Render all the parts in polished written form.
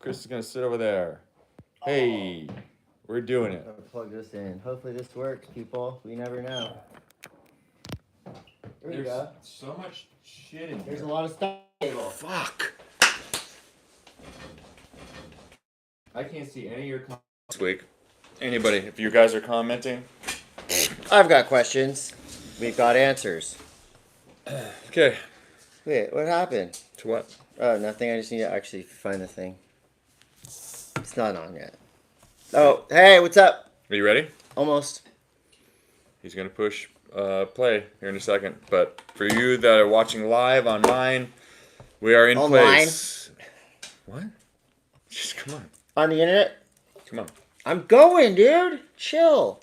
Chris is gonna sit over there. Hey, we're doing it. I'll plug this in. Hopefully this works, people. We never know. There you go. So much shit in here. There's a lot of stuff. Fuck. I can't see any of your comments this week. Anybody, if you guys are commenting. I've got questions. We've got answers. Okay. Wait, what happened? To what? Oh, nothing. I just need to actually find the thing. It's not on yet. Oh, hey, what's up? Are you ready? Almost. He's gonna push play here in a second. But for you that are watching live on mine, we are in Online? place. What? Just come on. On the internet? Come on. I'm going, dude. Chill.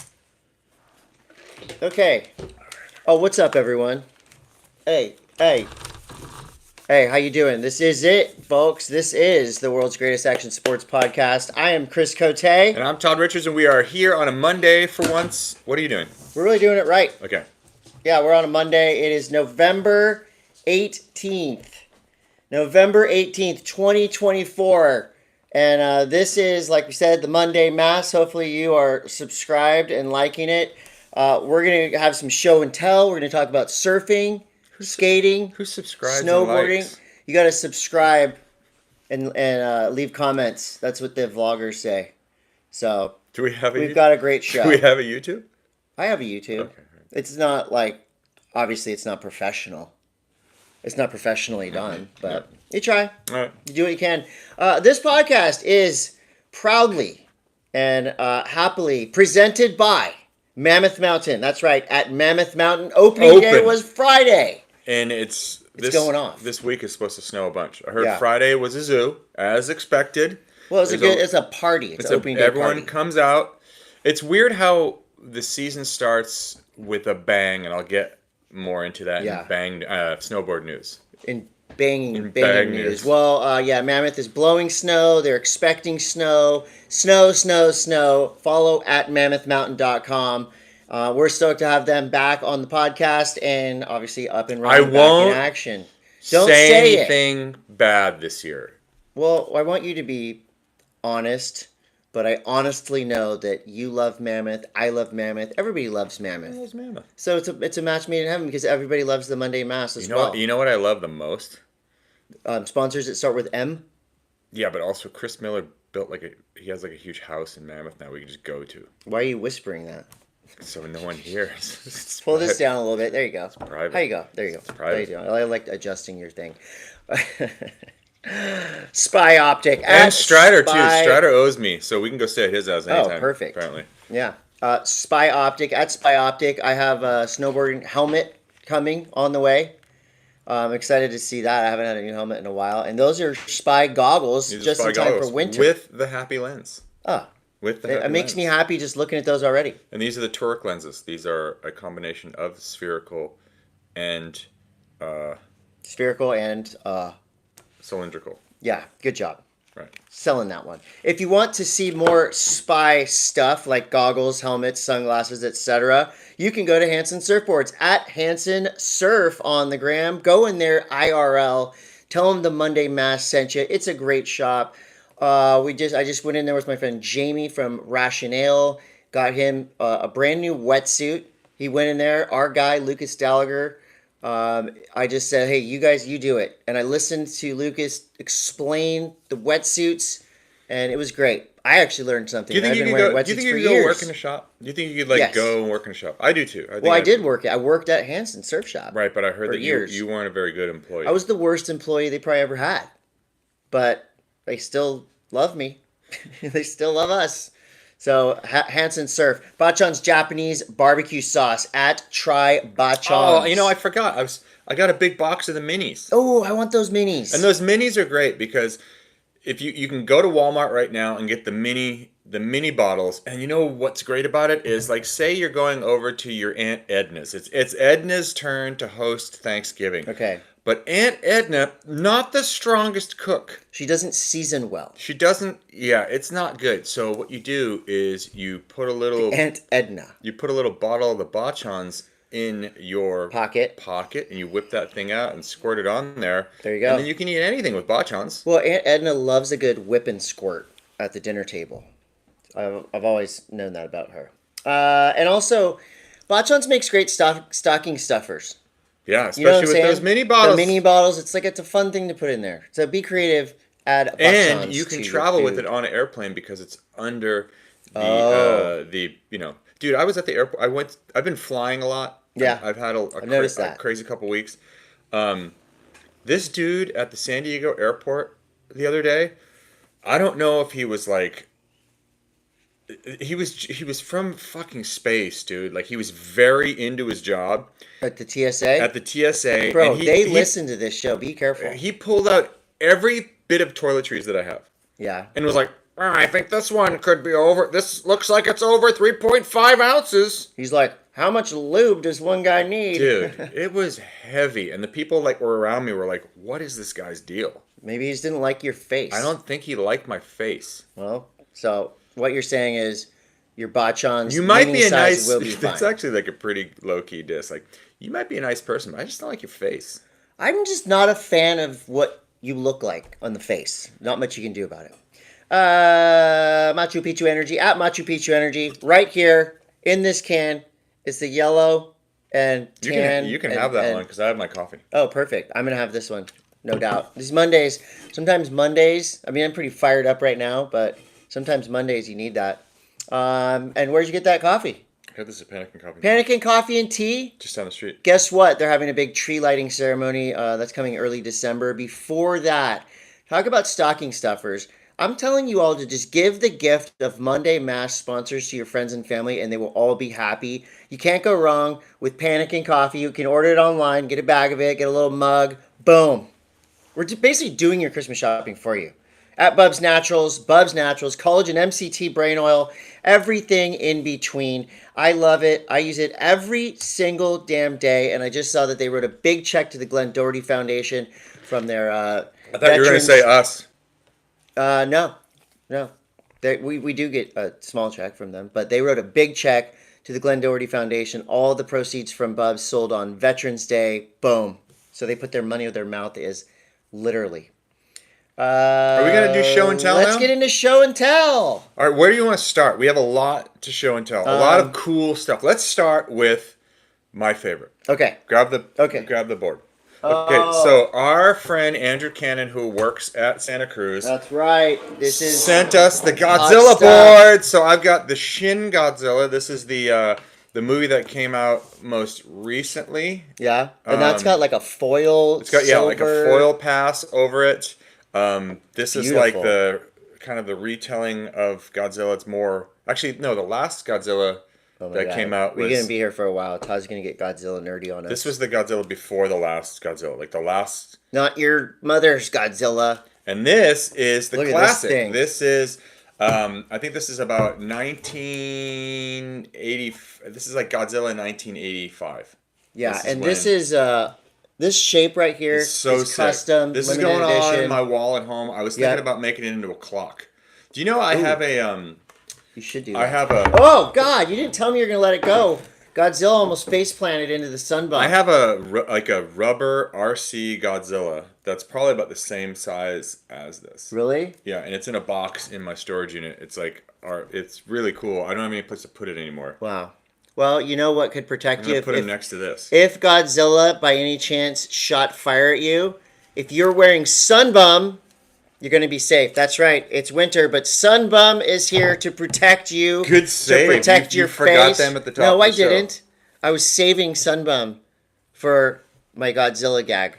Okay. Oh, what's up, everyone? Hey. Hey, how you doing? This is it, folks. This is the world's greatest action sports podcast. I am Chris Cote. And I'm Todd Richards, and we are here on a Monday for once. What are you doing? We're really doing it right. Okay. Yeah, we're on a Monday. It is November 18th. November 18th, 2024. And this is, like we said, the Monday Mass. Hopefully you are subscribed and liking it. We're going to have some show and tell. We're going to talk about surfing, skating, Who subscribes snowboarding. and likes? You got to subscribe and leave comments. That's what the vloggers say. So Do we have a we've got a great show. Do we have a YouTube? I have a YouTube. Okay. It's not like, obviously it's not professional. It's not professionally done, but you try. All right. You do what you can. This podcast is proudly and happily presented by Mammoth Mountain. That's right, at Mammoth Mountain. Opening day was Friday. And it's going off. This week is supposed to snow a bunch. I heard Yeah. Friday was a zoo, as expected. Well, it's a party. It's an opening day everyone party. comes out. It's weird how the season starts with a bang, and I'll get more into that Yeah. in bang snowboard news. In banging bang news. news. Well, yeah, Mammoth is blowing snow. They're expecting snow. Snow. Follow at mammothmountain.com. We're stoked to have them back on the podcast and obviously up and running, won't back in action. Don't say say it. anything bad this year. Well, I want you to be honest, but I honestly know that you love Mammoth. I love Mammoth. Everybody loves Mammoth. Where's Mammoth? So it's a match made in heaven because everybody loves the Monday Mass as well. You know what I love the most? Sponsors that start with M. Yeah, but also Chris Miller built he has a huge house in Mammoth now we can just go to. Why are you whispering that? So no one hears. It's Pull this private. down a little bit. There you go. private. How you go? There you go. private. How you doing? I like adjusting your thing. Spy Optic. And Strider too. Spy- Strider owes me, so we can go stay at his house anytime. Oh, perfect. Apparently. Yeah. Spy Optic. At Spy Optic, I have a snowboarding helmet coming on the way. I'm excited to see that. I haven't had a new helmet in a while. And those are Spy goggles These are just Spy in time goggles for winter. with the happy lens. Oh, With the it happy makes me lens. happy just looking at those already. And these are the toric lenses. These are a combination of spherical and Spherical and, cylindrical. yeah, good job. Right. Selling that one. If you want to see more Spy stuff like goggles, helmets, sunglasses, etc., you can go to Hanson Surfboards at Hanson Surf on the gram. Go in there IRL. Tell them the Monday Mass sent you. It's a great shop. I just went in there with my friend Jamie from Rationale. Got him a brand new wetsuit. He went in there. Our guy Lucas Gallagher. I just said, hey, you guys, you do it. And I listened to Lucas explain the wetsuits, and it was great. I actually learned something. Do you think I've you been could wearing go? wetsuits Do you think for you could go years. work in a shop? Do you think you could Yes. go and work in a shop? I do too. Well, I did work. I worked at Hanson Surf Shop. Right, but I heard for that years. you weren't a very good employee. I was the worst employee they probably ever had. But they still love me. They still love us. So, Hanson Surf. Bachon's Japanese barbecue sauce at Try Bachon's. Oh, I forgot. I got a big box of the minis. Oh, I want those minis. And those minis are great because if you can go to Walmart right now and get the mini bottles, and you know what's great about it is, like, say you're going over to your Aunt Edna's. It's Edna's turn to host Thanksgiving. Okay. But Aunt Edna, not the strongest cook. She doesn't season well. She doesn't. Yeah, it's not good. So what you do is you put a little Aunt Edna. bottle of the Bachans in your Pocket. pocket, and you whip that thing out and squirt it on there. There you And go. then you can eat anything with bachans. Well, Aunt Edna loves a good whip and squirt at the dinner table. I've always known that about her. And also, Bachans makes great stocking stuffers. Yeah, You know what I'm especially with those saying? mini The mini bottles. bottles. It's like it's a fun thing to put in there. So be creative. Add And Bachans you can to your travel with it food. on an airplane because it's under Oh, dude, I was at the airport. I've been flying a lot. yeah. I've had I've noticed a that. crazy couple weeks. This dude at the San Diego airport the other day, I don't know if he was like he was from fucking space, dude. Like he was very into his job At the TSA, at the TSA, and bro, they listen to this show. Be careful. he pulled out every bit of toiletries that I have Yeah. and was like, "Oh, I think this one could be over. This looks like it's over 3.5 ounces." He's like, how much lube does one guy need? Dude, it was heavy, and the people like were around me were like, "What is this guy's deal?" Maybe he just didn't like your face. I don't think he liked my face. Well, so what you're saying is your Bachans You might mini be a size nice. will be That's fine. actually like a pretty low key diss. Like, you might be a nice person, but I just don't like your face. I'm just not a fan of what you look like on the face. Not much you can do about it. Machu Picchu Energy at Machu Picchu Energy right here in this can. It's the yellow and tan. You can and- have that and- one because I have my coffee. Oh, perfect. I'm gonna have this one, no doubt. These Mondays, sometimes Mondays. I mean, I'm pretty fired up right now, but sometimes Mondays you need that. And where'd you get that coffee? Here, this is Panic and Coffee. Panic and Coffee and Tea. Just down the street. Guess what? They're having a big tree lighting ceremony. That's coming early December. Before that, talk about stocking stuffers. I'm telling you all to just give the gift of Monday Mash sponsors to your friends and family, and they will all be happy. You can't go wrong with Panic and Coffee. You can order it online, get a bag of it, get a little mug. Boom. We're basically doing your Christmas shopping for you. At Bub's Naturals, collagen MCT brain oil, everything in between. I love it. I use it every single damn day, and I just saw that they wrote a big check to the Glenn Doherty Foundation from their I thought you were going to say us. no. We do get a small check from them, but they wrote a big check to the Glenn Doherty Foundation. All the proceeds from Bub's sold on Veterans Day. Boom. So they put their money where their mouth is, literally. Are we going to do show and tell Let's now? get into show and tell. All right, where do you want to start? We have a lot to show and tell. A lot of cool stuff. Let's start with my favorite. Okay. Grab the board. Okay, so our friend Andrew Cannon, who works at Santa Cruz, That's right. This is sent us the hot Godzilla stuff. board. So I've got the Shin Godzilla. This is the movie that came out most recently. Yeah, and that's got like a foil. It's got like a silver- foil pass over it. This is like Beautiful. the kind of the retelling of Godzilla. It's more actually no, the last Godzilla Oh my that God. came out We're was gonna be here for a while. Todd's gonna get Godzilla nerdy on us. this was the Godzilla before the last Godzilla, like the last. Not your mother's Godzilla. And this is the Look at this classic. thing. This is I think this is about 1980. This is like Godzilla 1985. Yeah, This is and when- this is this shape right here It's so is sick. custom. This is limited going on edition. my wall at home. I was thinking Yeah. about making it into a clock. Do you know I have a You should do I that. have a Oh God! You didn't tell me you're gonna let it go. Godzilla almost face planted into the sun bump. I have a rubber RC Godzilla that's probably about the same size as this. Really? Yeah, and it's in a box in my storage unit. It's like it's really cool. I don't have any place to put it anymore. Wow. Well, you know what could protect I'm you gonna put it next to this. if Godzilla by any chance shot fire at you. If you're wearing Sunbum, you're going to be safe. That's right. It's winter, but Sunbum is here to protect you. Good save. To protect You your forgot face. them at the top No, of I the show. didn't. I was saving Sunbum for my Godzilla gag.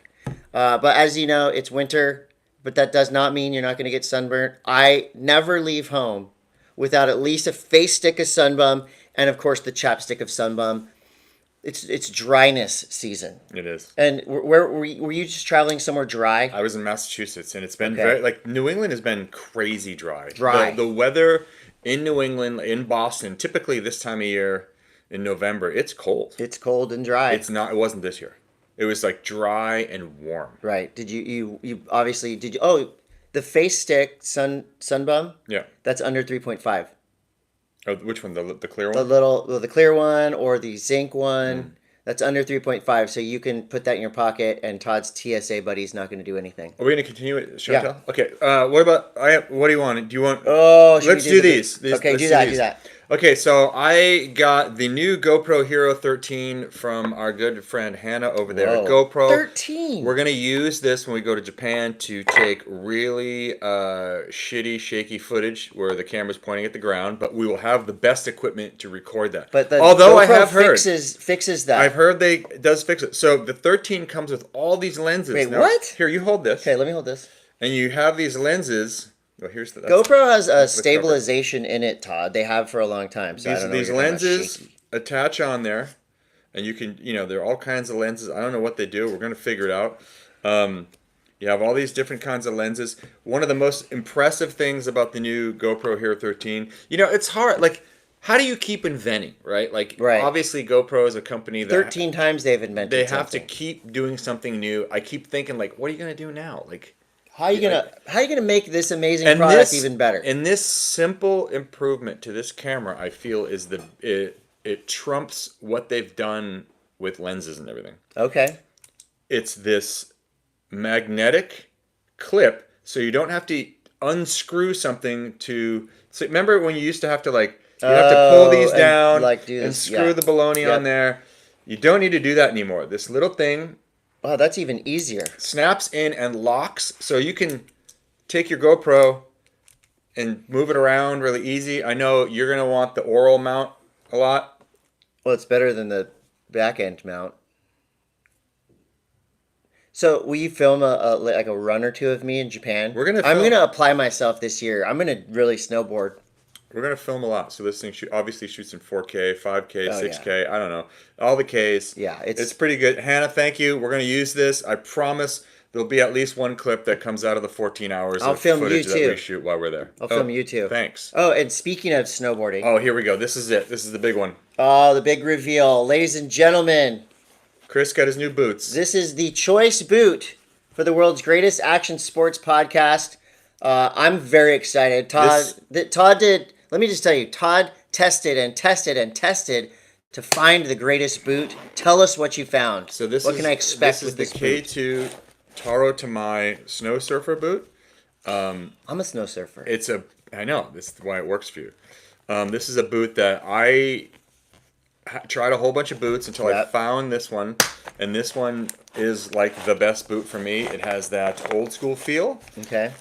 But as you know, it's winter, but that does not mean you're not going to get sunburnt. I never leave home without at least a face stick of Sunbum and, of course, the chapstick of Sunbum. It's dryness season. It is. And where were you just traveling somewhere dry? I was in Massachusetts, and it's been Okay. very like New England has been crazy dry. Dry. The weather in New England, in Boston, typically this time of year in November, it's cold. It's cold and dry. It's not. It wasn't this year. It was like dry and warm. Right. Did you obviously did you oh the face stick Sunbum? Yeah. That's under 3.5. Oh, which one? The clear The one? little the clear one or the zinc one. That's under 3.5, so you can put that in your pocket, and Todd's TSA buddy's not going to do anything. Are we going to continue it, show and Yeah. tell? Okay. What about what do you want? Do you want? Oh, should we Let's do do the these. Okay, Let's do that. these. Do that. Okay, so I got the new GoPro Hero 13 from our good friend Hannah over there at Whoa. GoPro. 13. We're gonna use this when we go to Japan to take really shitty, shaky footage where the camera's pointing at the ground, but we will have the best equipment to record that. But the although GoPro I have heard fixes that. I've heard it does fix it. So the 13 comes with all these lenses. Wait, Now, what? Here, you hold this. Okay, let me hold this. And you have these lenses. Well, here's the GoPro has a that's the cover. stabilization in it, Todd. They have for a long time. So I don't know. These what you're talking about, lenses shaky. attach on there, and you can, there are all kinds of lenses. I don't know what they do. We're going to figure it out. You have all these different kinds of lenses. One of the most impressive things about the new GoPro Hero 13, it's hard. Like, how do you keep inventing, right? Like, Right. obviously GoPro is a company that 13 times they've invented they have to something. keep doing something new. I keep thinking, like, what are you going to do now? Like, How are you gonna make this amazing and product this even better? And this simple improvement to this camera, I feel, is it trumps what they've done with lenses and everything. Okay. It's this magnetic clip, so you don't have to unscrew something to. So remember when you used to have to you have to pull these and, down do and this, screw the baloney Yep. on there. You don't need to do that anymore. This little thing Oh, that's even easier. snaps in and locks, so you can take your GoPro and move it around really easy. I know you're gonna want the oral mount a lot. Well, it's better than the back end mount. So will you film like a run or two of me in Japan? I'm film- gonna apply myself this year. I'm gonna really snowboard. We're gonna film a lot, so this thing obviously shoots in 4K, 5K, Oh, 6K. I don't know, all the Ks. Yeah, it's pretty good. Hannah, thank you. We're gonna use this. I promise there'll be at least one clip that comes out of the 14 hours I'll of film footage you that too. we shoot while we're there. I'll film you too. Thanks. Oh, and speaking of snowboarding, Oh, here we go. This is it. This is the big one. oh, the big reveal, ladies and gentlemen. Chris got his new boots. This is the choice boot for the world's greatest action sports podcast. I'm very excited. Todd did. Let me just tell you, Todd tested and tested and tested to find the greatest boot. Tell us what you found. So what can I expect this with this is the boot? K2 Taro Tamai snow surfer boot. I'm a snow surfer. I know, this is why it works for you. This is a boot that I tried a whole bunch of boots until I Yep. found this one. And this one is like the best boot for me. It has that old school feel. Okay.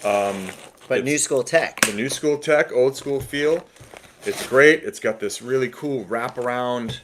But it's- new school tech. The new school tech, old school feel. It's great. It's got this really cool wraparound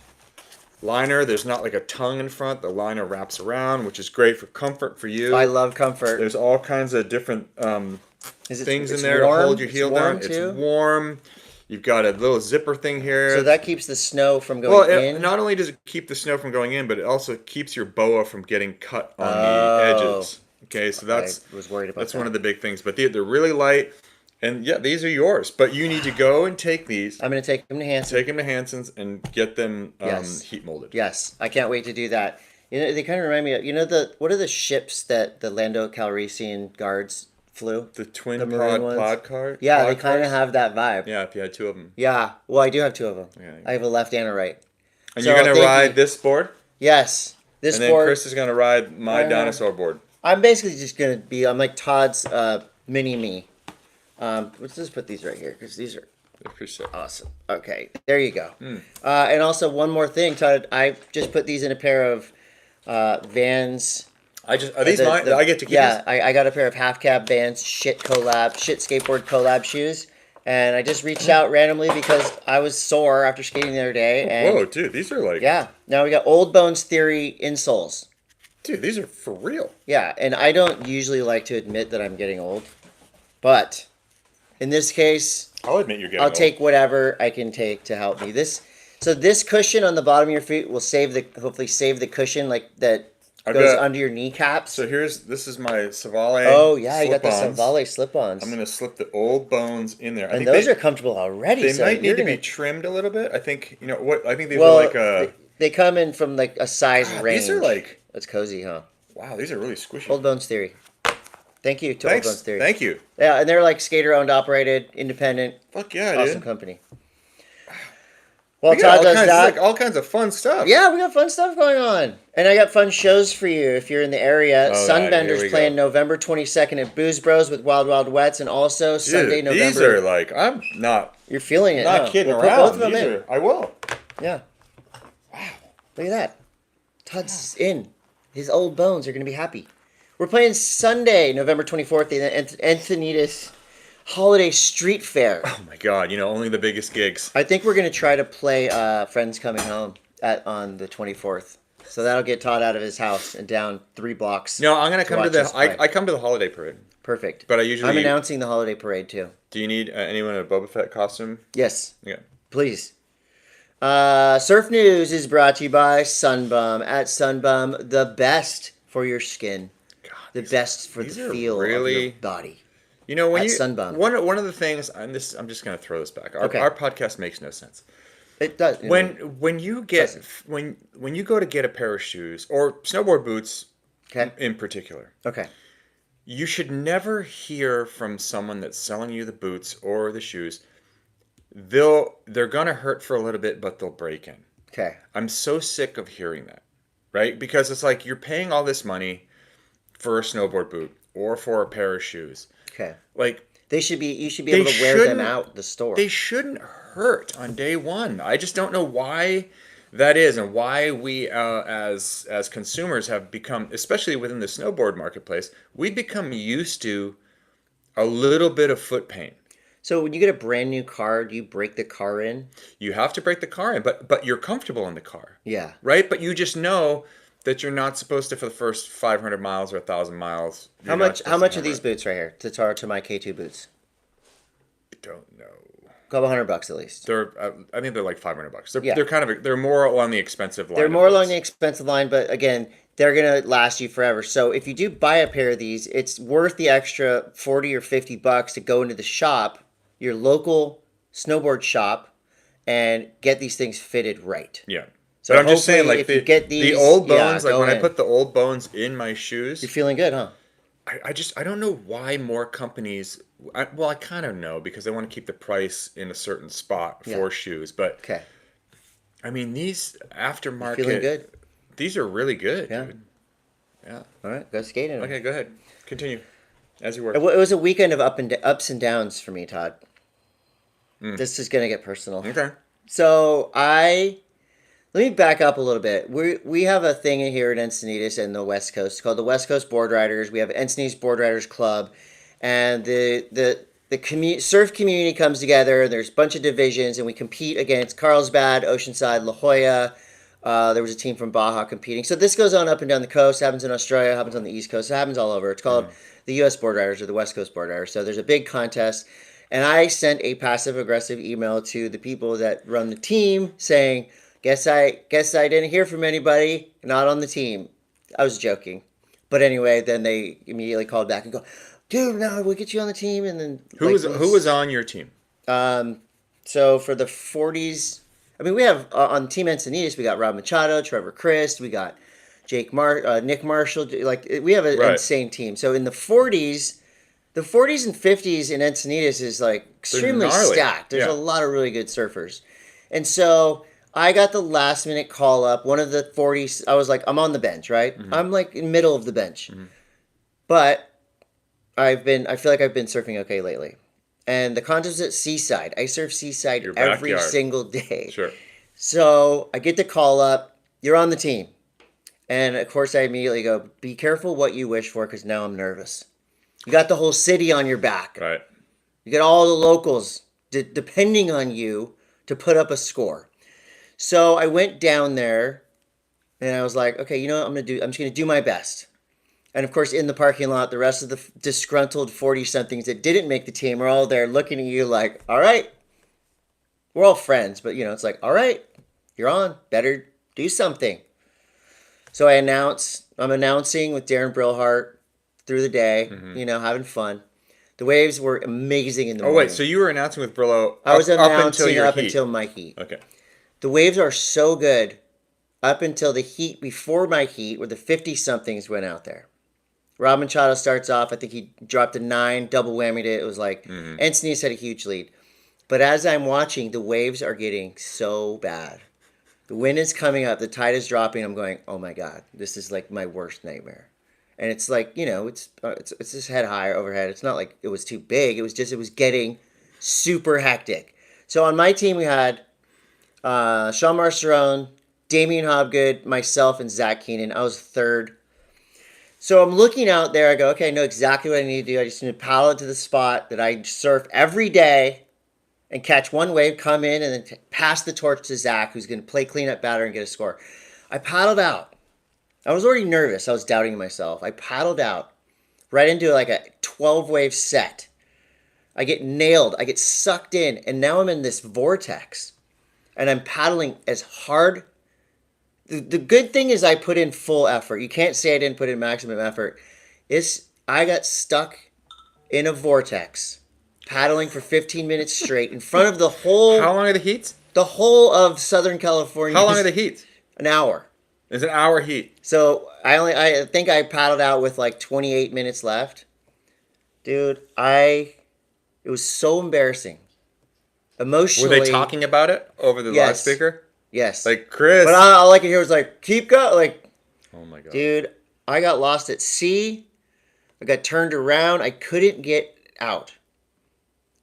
liner. There's not like a tongue in front. The liner wraps around, which is great for comfort for you. I love comfort. There's all kinds of different things in it's there warm? to hold your It's heel warm down. too? It's warm. You've got a little zipper thing here. So that keeps the snow from going well, in. not only does it keep the snow from going in, but it also keeps your boa from getting cut on Oh. the edges. Okay, so that's I was worried about that's that. one of the big things. But they're really light, and yeah, these are yours. But you need to go and take these, I'm going to take them to Hanson. take them to Hanson's, and get them Yes. heat molded. Yes, I can't wait to do that. They kind of remind me of, what are the ships that the Lando Calrissian guards flew? The twin The maroon pod ones? card. Yeah, pod they kind of cars? have that vibe. Yeah, if you had two of them. Yeah, well, I do have two of them. Yeah. I have a left and a right. And So, you're gonna thank ride you. this board, Yes, this and then board. Chris is gonna ride my dinosaur board. I'm basically just gonna be. I'm like Todd's mini me. Let's just put these right here because these are They're pretty sick. awesome. Okay, there you go. Hmm. And also one more thing, Todd. I just put these in a pair of Vans. Are these mine? I get to keep Yeah, these? I got a pair of half cab Vans shit skateboard collab shoes, and I just reached out randomly because I was sore after skating the other day. And Whoa, dude, these are like. yeah, now we got Old Bones Theory insoles. Dude, these are for real. Yeah, and I don't usually like to admit that I'm getting old, but in this case, I'll admit you're getting I'll old. take whatever I can take to help me. So this cushion on the bottom of your feet will hopefully save the cushion like that goes under your kneecaps. So this is my Savale. Oh yeah, you got the slip-ons. Savale slip-ons. I'm gonna slip the old bones in there. I And think those are comfortable already. They so might need you're to be gonna- trimmed a little bit. I think what I think these Well, are like a. they come in from like a size range. These are like That's cozy, huh? wow. These are really squishy. Old Bones Theory. Thank you to Thanks. Old Bones Theory. Thank you. Yeah, and they're like skater owned, operated, independent, Fuck yeah, awesome dude. company. While We got Todd all does kinds, that, like all kinds of fun stuff. yeah, we got fun stuff going on. And I got fun shows for you if you're in the area. Oh God, here Sunbender's we playing go. November 22nd at Booze Bros with Wild Wild Wets, and also Sunday, Dude, these are November. like I'm not You're feeling it, not huh? kidding We'll put both around. of them These in. are I will. Yeah. Look at that. Todd's in. His old bones are going to be happy. We're playing Sunday, November 24th, the Encinitas Holiday Street Fair. Oh my God, only the biggest gigs. I think we're going to try to play Friends Coming Home on the 24th. So that'll get Todd out of his house and down 3 blocks. No, I'm gonna come to watch the. us play. I come to the holiday parade. Perfect. But I usually. I'm announcing the holiday parade too. Do you need anyone in a Boba Fett costume? Yes. Yeah. Please. Surf News is brought to you by Sunbum. At Sunbum, the best for your skin. God, The best for the these are feel of really- your body. When At you Sunbum. one of the things, and this I'm just gonna throw this back. Okay. Our podcast makes no sense. It does. When you get when you go to get a pair of shoes or snowboard boots Okay. in particular, Okay. you should never hear from someone that's selling you the boots or the shoes. They're gonna hurt for a little bit, but they'll break in. Okay. I'm so sick of hearing that, right? Because it's like you're paying all this money for a snowboard boot or for a pair of shoes. Okay. Like You should be They able to wear them shouldn't- out the store. they shouldn't hurt on day one. I just don't know why that is, and why we as consumers have become, especially within the snowboard marketplace, we've become used to a little bit of foot pain. So when you get a brand new car, do you break the car in? You have to break the car in, but you're comfortable in the car, Yeah. right? But you just know that you're not supposed to, for the first 500 miles or 1,000 miles. How much are these boots right here to my K2 boots? I don't know. A couple $100 at least. I think they're like $500. They're Yeah. they're kind of they're more along the expensive line. They're of more along boots. the expensive line, but again, they're gonna last you forever. So if you do buy a pair of these, it's worth the extra 40 or $50 to go into the shop, your local snowboard shop, and get these things fitted right. Yeah. So But I'm just saying, hopefully like if you get the these- old yeah, bones, like go when I in. put the old bones in my shoes, You're feeling good, huh? I don't know why more companies. I kind of know because they want to keep the price in a certain spot Yeah. for shoes. But Okay. I mean, these aftermarket, Feeling good? these are really good, Yeah. dude. Yeah. All right, go skating. Okay, go ahead. Continue as you were. It was a weekend of ups and downs for me, Todd. This is gonna get personal. Okay. So let me back up a little bit. We have a thing here at Encinitas in the West Coast called the West Coast Board Riders. We have Encinitas Board Riders Club, and the surf community comes together. There's a bunch of divisions, and we compete against Carlsbad, Oceanside, La Jolla. There was a team from Baja competing. So this goes on up and down the coast. Happens in Australia. Happens on the East Coast. It happens all over. It's called the U.S. Board Riders or the West Coast Board Riders. So there's a big contest. And I sent a passive-aggressive email to the people that run the team saying, guess I didn't hear from anybody, not on the team. I was joking. But anyway, then they immediately called back and go, dude, no, we'll get you on the team. And then Who was on your team? So for the 40s, I mean, we have on Team Encinitas, we got Rob Machado, Trevor Christ, we got Nick Marshall. Like we have an insane team. So in the 40s and 50s in Encinitas is like extremely gnarly. stacked. There's Yeah. a lot of really good surfers. And so I got the last minute call up. One of the 40s, I was like, I'm on the bench, right? I'm like in the middle of the bench. But I feel like I've been surfing okay lately. And the contest at Seaside. I surf Seaside Your every backyard. single day. Sure. So I get the call up, you're on the team. And of course, I immediately go, be careful what you wish for because now I'm nervous. You got the whole city on your back. Right. You got all the locals depending on you to put up a score. So I went down there and I was like, okay, you know what I'm just going to do my best. And of course, in the parking lot, the rest of the disgruntled 40-somethings that didn't make the team are all there looking at you like, all right, we're all friends. But, it's like, all right, you're on. Better do something. So I'm announcing with Darren Brillhart through the day, having fun. The waves were amazing in the morning. Oh wait, so you were announcing with Brillo I was announcing your up heat. until my heat. Okay. The waves are so good up until the heat before my heat where the 50-somethings went out there. Rob Machado starts off. I think he dropped a 9, double whammied it. It was like Encinitas had a huge lead. But as I'm watching, the waves are getting so bad. The wind is coming up, the tide is dropping. I'm going, oh my god, this is like my worst nightmare. And it's like, it's just head higher overhead. It's not like it was too big. It was getting super hectic. So on my team, we had Sean Marcerone, Damian Hobgood, myself, and Zach Keenan. I was third. So I'm looking out there. I go, okay, I know exactly what I need to do. I just need to paddle it to the spot that I surf every day and catch one wave, come in, and then pass the torch to Zach, who's going to play cleanup batter and get a score. I paddled out. I was already nervous. I was doubting myself. I paddled out right into like a 12 wave set. I get nailed. I get sucked in, and now I'm in this vortex, and I'm paddling as hard. The good thing is I put in full effort. You can't say I didn't put in maximum effort. I got stuck in a vortex, paddling for 15 minutes straight in front of How long are the heats? the whole of Southern California. How long are the heats? An hour. It's an hour heat. So I think I paddled out with like 28 minutes left. Dude, it was so embarrassing. Emotionally. Were they talking about it over the Yes. loudspeaker? Yes. Like, Chris. But all I could hear was like, keep going. Like, Oh my god. dude, I got lost at sea. I got turned around. I couldn't get out.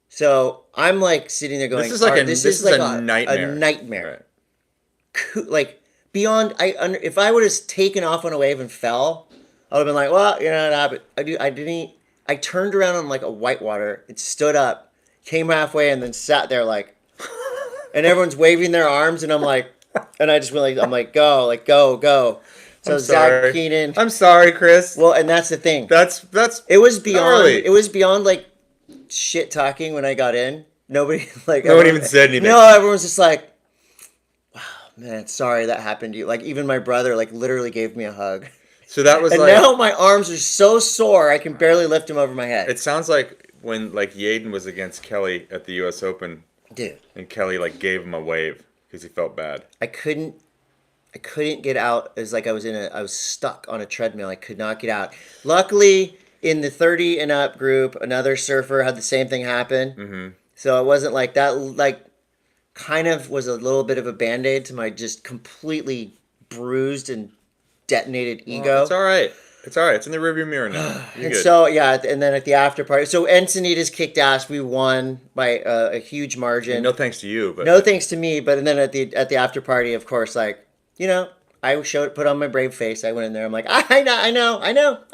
So I'm like sitting there going, This is like a this this is is like a nightmare. A nightmare. Right. Like beyond, if I would have taken off on a wave and fell, I would have been like, well, but I didn't. I turned around on like a whitewater. It stood up, came halfway, and then sat there and everyone's waving their arms, and I'm like, and I just went go, go. So I'm Zach sorry. Keenan. I'm sorry, Chris. Well, and that's the thing. That's It was beyond. gnarly. It was beyond like shit talking when I got in. Nobody No one even said anything. No, everyone's just like, "Wow, man, sorry that happened to you." Like even my brother, like literally gave me a hug. So that was And like. now my arms are so sore I can barely lift them over my head. It sounds like when like Yaden was against Kelly at the U.S. Open, Dude, and Kelly like gave him a wave because he felt bad. I couldn't get out. It was like I was stuck on a treadmill. I could not get out. Luckily, in the 30 and up group, another surfer had the same thing happen. Mm-hmm. So it wasn't like that. Like, kind of was a little bit of a band-aid to my just completely bruised and detonated ego. It's all right. It's all right. It's in the rearview mirror now. You're And good. so yeah, and then at the after party, so Encinitas kicked ass. We won by a huge margin. No thanks to you, but No thanks to me. But and then at the after party, of course, like I put on my brave face. I went in there. I'm like, I know.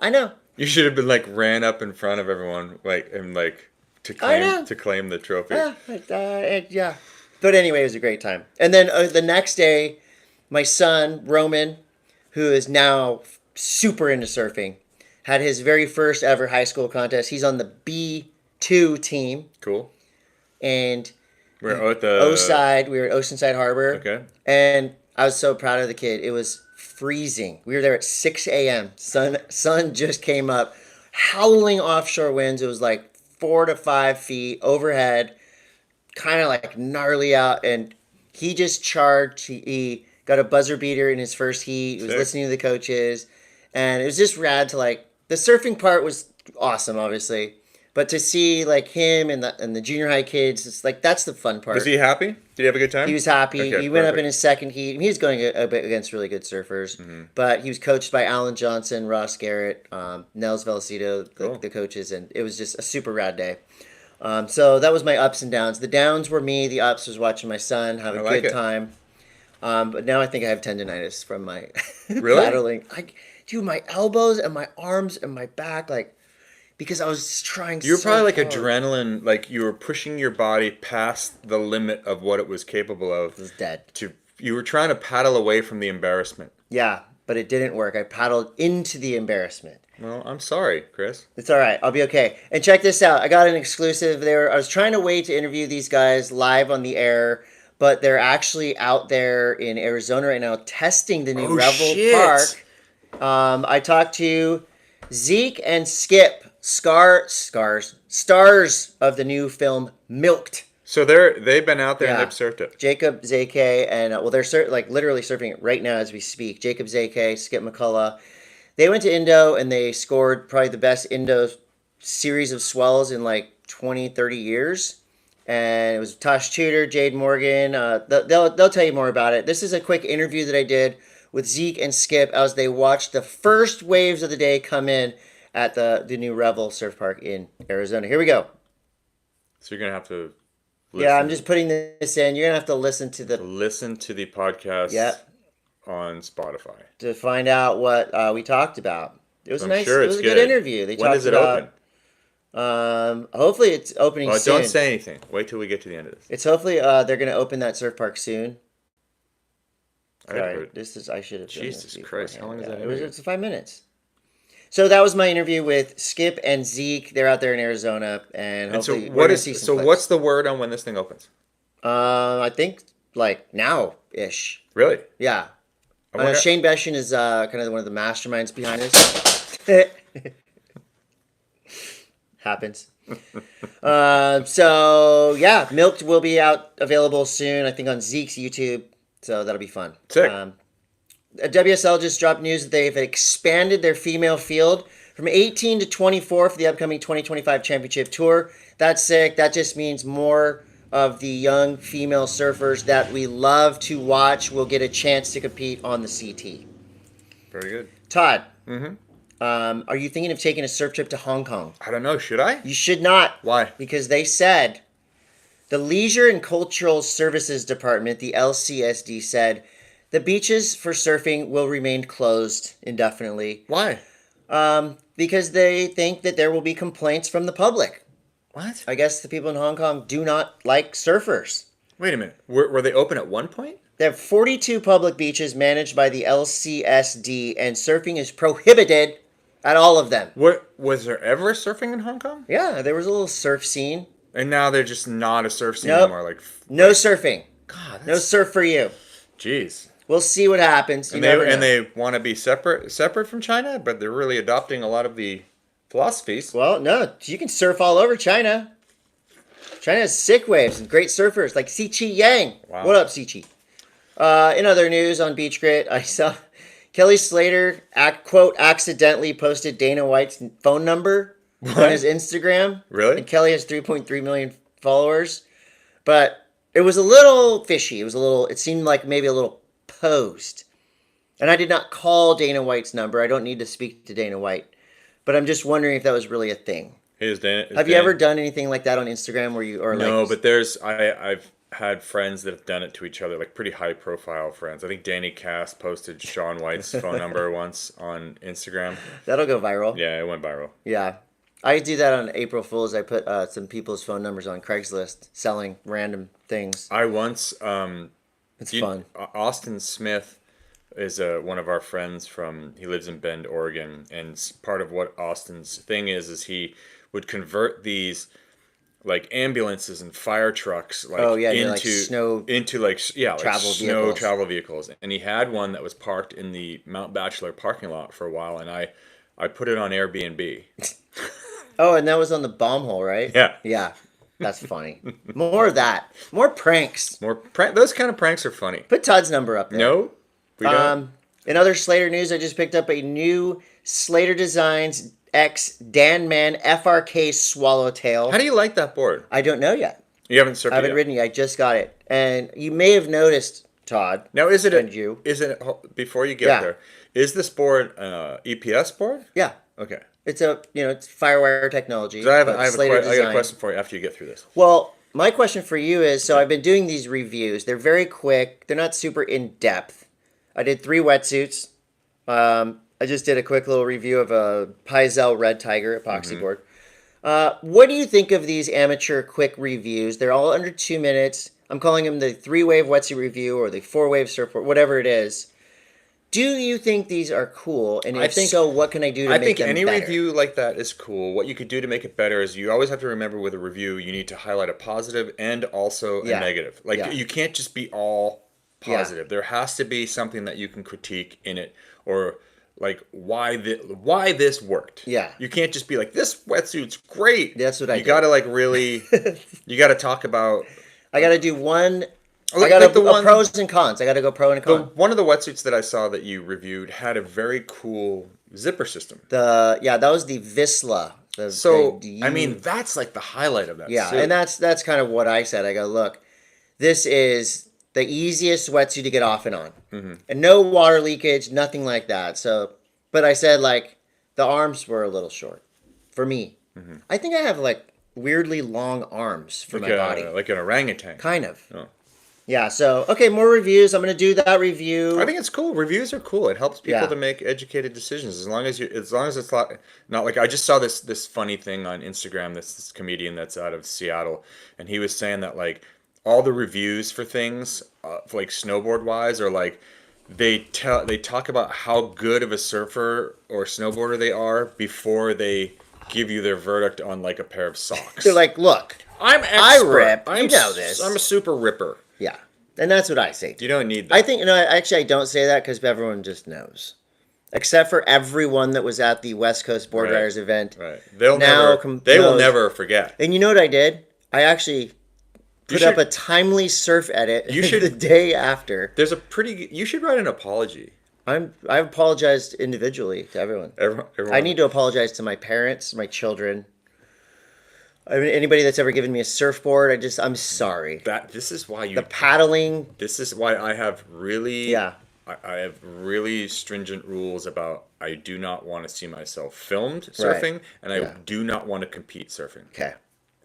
you should have been like ran up in front of everyone, like and like to claim the trophy. Yeah. But anyway, it was a great time. And then the next day, my son Roman, who is now super into surfing, had his very first ever high school contest. He's on the B2 team, Cool. and We're at the Oside. We were at Oceanside Harbor. Okay. And I was so proud of the kid. It was freezing. We were there at 6 a.m. Sun just came up, howling offshore winds. It was like 4 to 5 feet overhead, kind of like gnarly out. And he just charged. He got a buzzer beater in his first heat. He was Sick. listening to the coaches. And it was just rad to like, the surfing part was awesome, obviously. But to see like him and the junior high kids, it's like that's the fun part. Was he happy? Did he have a good time? He was happy. Okay, He went up perfect. in his second heat. He was going a bit against really good surfers, Mm-hmm. but he was coached by Alan Johnson, Ross Garrett, Nels Velocito, Cool. the coaches, and it was just a super rad day. So that was my ups and downs. The downs were me. The ups was watching my son have a I like good it. time. But now I think I have tendonitis from my Really? paddling. Dude, my elbows and my arms and my back, like, because I was trying. You were so probably like hard. adrenaline, like you were pushing your body past the limit of what it was capable of. I was dead. You were trying to paddle away from the embarrassment. Yeah, but it didn't work. I paddled into the embarrassment. Well, I'm sorry, Chris. It's all right. I'll be okay. And check this out. I got an exclusive there. I was trying to wait to interview these guys live on the air, but they're actually out there in Arizona right now testing the new Oh, Revel shit. Park. I talked to Zeke and Skip, stars of the new film Milked. So they've been out there Yeah. and they've surfed it. Jacob Zake and they're like literally surfing it right now as we speak. Jacob Zake, Skip McCullough. They went to Indo and they scored probably the best Indo series of swells in like 20, 30 years. and it was Tosh Tudor, Jade Morgan. They'll tell you more about it. This is a quick interview that I did with Zeke and Skip as they watched the first waves of the day come in at the new Revel Surf Park in Arizona. Here we go. So you're gonna have to Yeah, I'm listen just putting this in. You're gonna have to listen to the the podcast Yep. on Spotify. to find out what we talked about. It was I'm a nice, sure it it's was a good good. interview. They When talked does it about, open? hopefully it's opening Well, soon. don't say anything. Wait till we get to the end of this. It's hopefully they're gonna open that surf park soon. I Sorry, heard- this is I should have done this Jesus Christ, how long is that It was interview? it's 5 minutes. So that was my interview with Skip and Zeke. They're out there in Arizona, and And so hopefully we're what gonna is see some so clips. what's the word on when this thing opens? I think like now ish. Really? Yeah. I wonder- Shane Beshin is kind of one of the masterminds behind this. Happens. So yeah, Milked will be out available soon. I think on Zeke's YouTube. So that'll be fun. Sick. WSL just dropped news that they've expanded their female field from 18 to 24 for the upcoming 2025 championship tour. That's sick. That just means more of the young female surfers that we love to watch will get a chance to compete on the CT. Very good. Todd, Mm-hmm. are you thinking of taking a surf trip to Hong Kong? I don't know. Should I? You should not. Why? Because they said the Leisure and Cultural Services Department, the LCSD, said the beaches for surfing will remain closed indefinitely. Why? Because they think that there will be complaints from the public. What? I guess the people in Hong Kong do not like surfers. Wait a minute. Were they open at one point? They have 42 public beaches managed by the LCSD, and surfing is prohibited at all of them. What was there ever surfing in Hong Kong? Yeah, there was a little surf scene. And now they're just not a surf scene Nope. anymore. Like, No surfing. God, No that's surf for you. jeez. We'll see what happens. You And never they and know. they want to be separate from China, but they're really adopting a lot of the philosophies. Well, no, you can surf all over China. China has sick waves and great surfers like Siqi Yang. Wow. What up, Siqi? In other news on Beach Grit, I saw Kelly Slater, quote, accidentally posted Dana White's phone number on What? his Instagram. Really? And Kelly has 3.3 million followers. But it was a little fishy. It seemed like maybe a little posed. And I did not call Dana White's number. I don't need to speak to Dana White. But I'm just wondering if that was really a thing. Is Dan, Have you ever done anything like that on Instagram where you or No, like but I've had friends that have done it to each other, like pretty high profile friends. I think Danny Cass posted Sean White's phone number once on Instagram. that'll go viral? Yeah, it went viral. Yeah. I do that on April Fools. I put some people's phone numbers on Craigslist selling random things. I once It's fun. Austin Smith is one of our friends he lives in Bend, Oregon, and part of what Austin's thing is he would convert these like ambulances and fire trucks like like into snow travel snow vehicles. travel vehicles. And he had one that was parked in the Mount Bachelor parking lot for a while, and I put it on Airbnb. Oh, and that was on the bomb hole, right? Yeah. Yeah. That's funny. More of that. More pranks. Those kind of pranks are funny. Put Todd's number up there. No, we don't. In other Slater news, I just picked up a new Slater Designs X Dan Man FRK Swallowtail. How do you like that board? I don't know yet. You haven't surfed I haven't it yet. ridden it. I just got it. And you may have noticed, Todd. Now, is it And you. before you get Yeah. there? Is this board EPS board? Yeah. Okay. It's it's Firewire technology. 'Cause I but have Slater I got a design. question for you after you get through this. Well, my question for you is, so I've been doing these reviews. They're very quick. They're not super in-depth. I did 3 wetsuits. I just did a quick little review of a Paizel Red Tiger epoxy board. What do you think of these amateur quick reviews? They're all under 2 minutes. I'm calling them the 3-wave wetsuit review or the 4-wave surfboard, whatever it is. Do you think these are cool? And if so, what can I do to I make think them any better? review like that is cool. What you could do to make it better is you always have to remember with a review, you need to highlight a positive and also a Yeah. negative. Like Yeah. you can't just be all Yeah. positive. There has to be something that you can critique in it, or like why this worked. Yeah. You can't just be like, this wetsuit's great. That's what I You did. gotta like really you gotta talk about I got to do one. I Like- got like to the one- pros and cons. I got to go pro and con. one of the wetsuits that I saw that you reviewed had a very cool zipper system. That was the Visla. So, I mean, that's like the highlight of that yeah, suit. and that's kind of what I said. I go, look, this is the easiest wetsuit to get off and on, and no water leakage, nothing like that. So, but I said like the arms were a little short for me. I think I have like weirdly long arms for like my body, like an orangutan. kind of. Oh. Yeah. So okay, more reviews. I'm gonna do that review. I think it's cool. Reviews are cool. It helps people Yeah. to make educated decisions. As long as it's not like I just saw this funny thing on Instagram. This comedian that's out of Seattle, and he was saying that like all the reviews for things, like snowboard wise, are like they talk about how good of a surfer or snowboarder they are before they give you their verdict on like a pair of socks. They're like, look, I'm expert. I rip. I'm, You know this. I'm a super ripper. Yeah, and that's what I say. You don't need that. I think actually I don't say that because everyone just knows, except for everyone that was at the West Coast Board Right. Riders event. Right. They'll Now never. They will knows. never forget. And you know what I did? I actually put up a timely surf edit You should- the day after. There's a pretty. You should write an apology. I apologized individually to everyone. Everyone. I need to apologize to my parents, my children. I mean, anybody that's ever given me a surfboard, I'm sorry. This is why you. The paddling, This is why I have really. yeah. I have really stringent rules about. I do not want to see myself filmed surfing, and I Yeah. do not want to compete surfing Okay.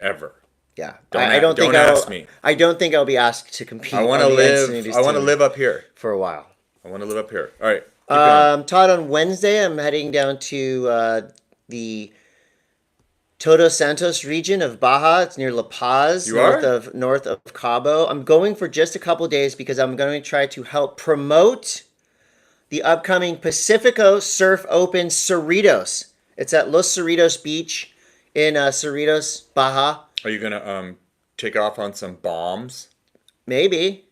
ever. Yeah. Don't think ask me. I don't think I'll be asked to compete. I want to on the live. Encinitas I want to team live up here. for a while. I want to live up here. All right. Keep going. Todd, on Wednesday, I'm heading down to the Todos Santos region of Baja. It's near La Paz, You north of Cabo. I'm going for just a couple days because I'm going to try to help promote the upcoming Pacifico Surf Open Cerritos. It's at Los Cerritos Beach in Cerritos, Baja. Are you gonna take off on some bombs? Maybe.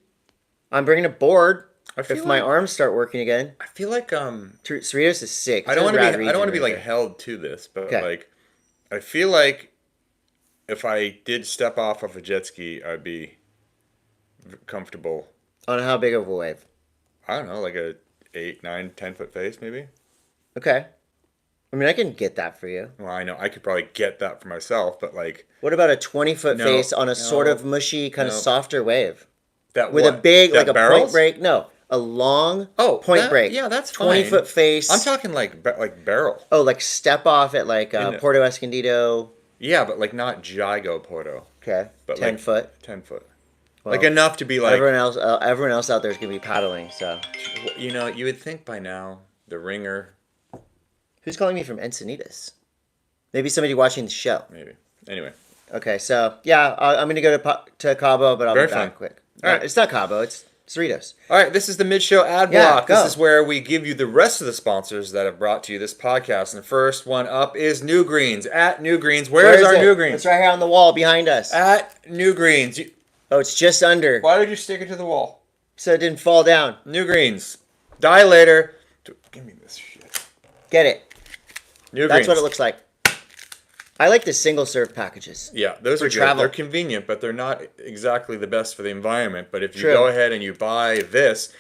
I'm bringing a board I feel if my like- arms start working again. I feel like Cerritos is sick. I don't want to be. I don't want to be like like. held to this, but Okay. like, I feel like if I did step off of a jet ski, I'd be comfortable. On how big of a wave? I don't know, like a 8, 9, 10 foot face, maybe. Okay. I mean, I can get that for you. Well, I know I could probably get that for myself, but like What about a 20-foot No, face on a no, sort of mushy, kind of no. softer wave? that With what? a big, That like a barrels? point break? No, a long point that- break. Yeah, that's fine. 20-foot face. I'm talking like barrel. Oh, like step off at like In the- Puerto Escondido. Yeah, but like not Jigo Porto, Okay. but 10 like foot. 10 foot. Well, Like enough to be like everyone else out there is gonna be paddling. So you know, you would think by now the ringer who's calling me from Encinitas? Maybe somebody watching the show. maybe. Anyway, Okay, so yeah, I'm gonna go to Cabo, but I'll Very be back fun. quick. All right. It's not Cabo. It's Cerritos. all right, this is the mid-show ad Yeah, block. go. This is where we give you the rest of the sponsors that have brought to you this podcast. And the first one up is New Greens. At New Greens, where is our it? New Greens? It's right here on the wall behind us. At New Greens. Oh, it's just under, Why did you stick it to the wall? so it didn't fall down. New Greens. Dilator. Give me this shit. Get it? New That's Greens. what it looks like. I like the single serve packages. Yeah, those For are good. travel. They're convenient, but they're not exactly the best for the environment. But if you True. go ahead and you buy this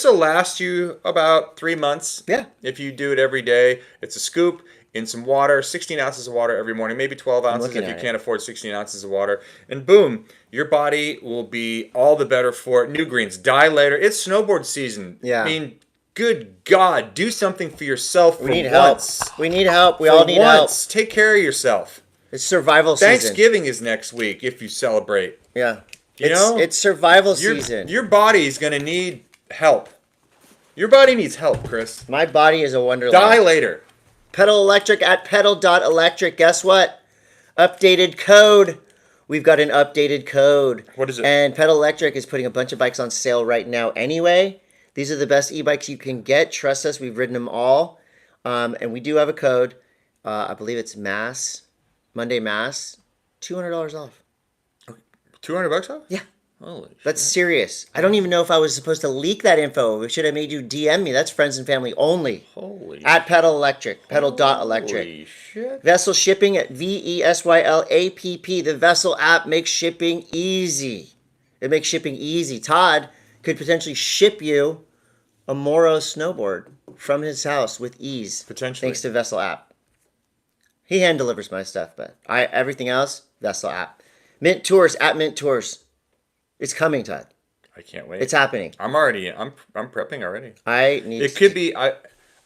will last you about 3 months. Yeah. If you do it every day, it's a scoop in some water, 16 ounces of water every morning, maybe 12 ounces looking if you at it. can't afford 16 ounces of water. And boom, your body will be all the better for it. New Greens, Dilator. It's snowboard season. Yeah. I mean, good God, do something for yourself We for need once. help. We need help. We For all need help. once. Take care of yourself. It's survival season. Thanksgiving is next week if you celebrate. Yeah. You know? It's survival Your, season. your body's going to need help. Your body needs help, Chris. My body is a wonderland. Dilator. Pedal Electric at pedal.electric. Guess what? Updated code. We've got an updated code. What is it? And Pedal Electric is putting a bunch of bikes on sale right now anyway. These are the best e-bikes you can get. Trust us, we've ridden them all. And we do have a code. I believe it's Monday Mass, $200 off. $200 off? Yeah. Holy That's serious. I don't even know if I was supposed to leak that info. We should have made you DM me. That's friends and family only. Holy At Pedal Electric, pedal.electric. Holy shit. Vessel shipping at VESYLAPP. The Vessel app makes shipping easy. It makes shipping easy. Todd could potentially ship you a Moro snowboard from his house with ease. Potentially. Thanks to Vessel app. He hand delivers my stuff, but everything else, Vessel app. Mint Tours at Mint Tours. It's coming, Todd. I can't wait. It's happening. I'm prepping already. I need It could be I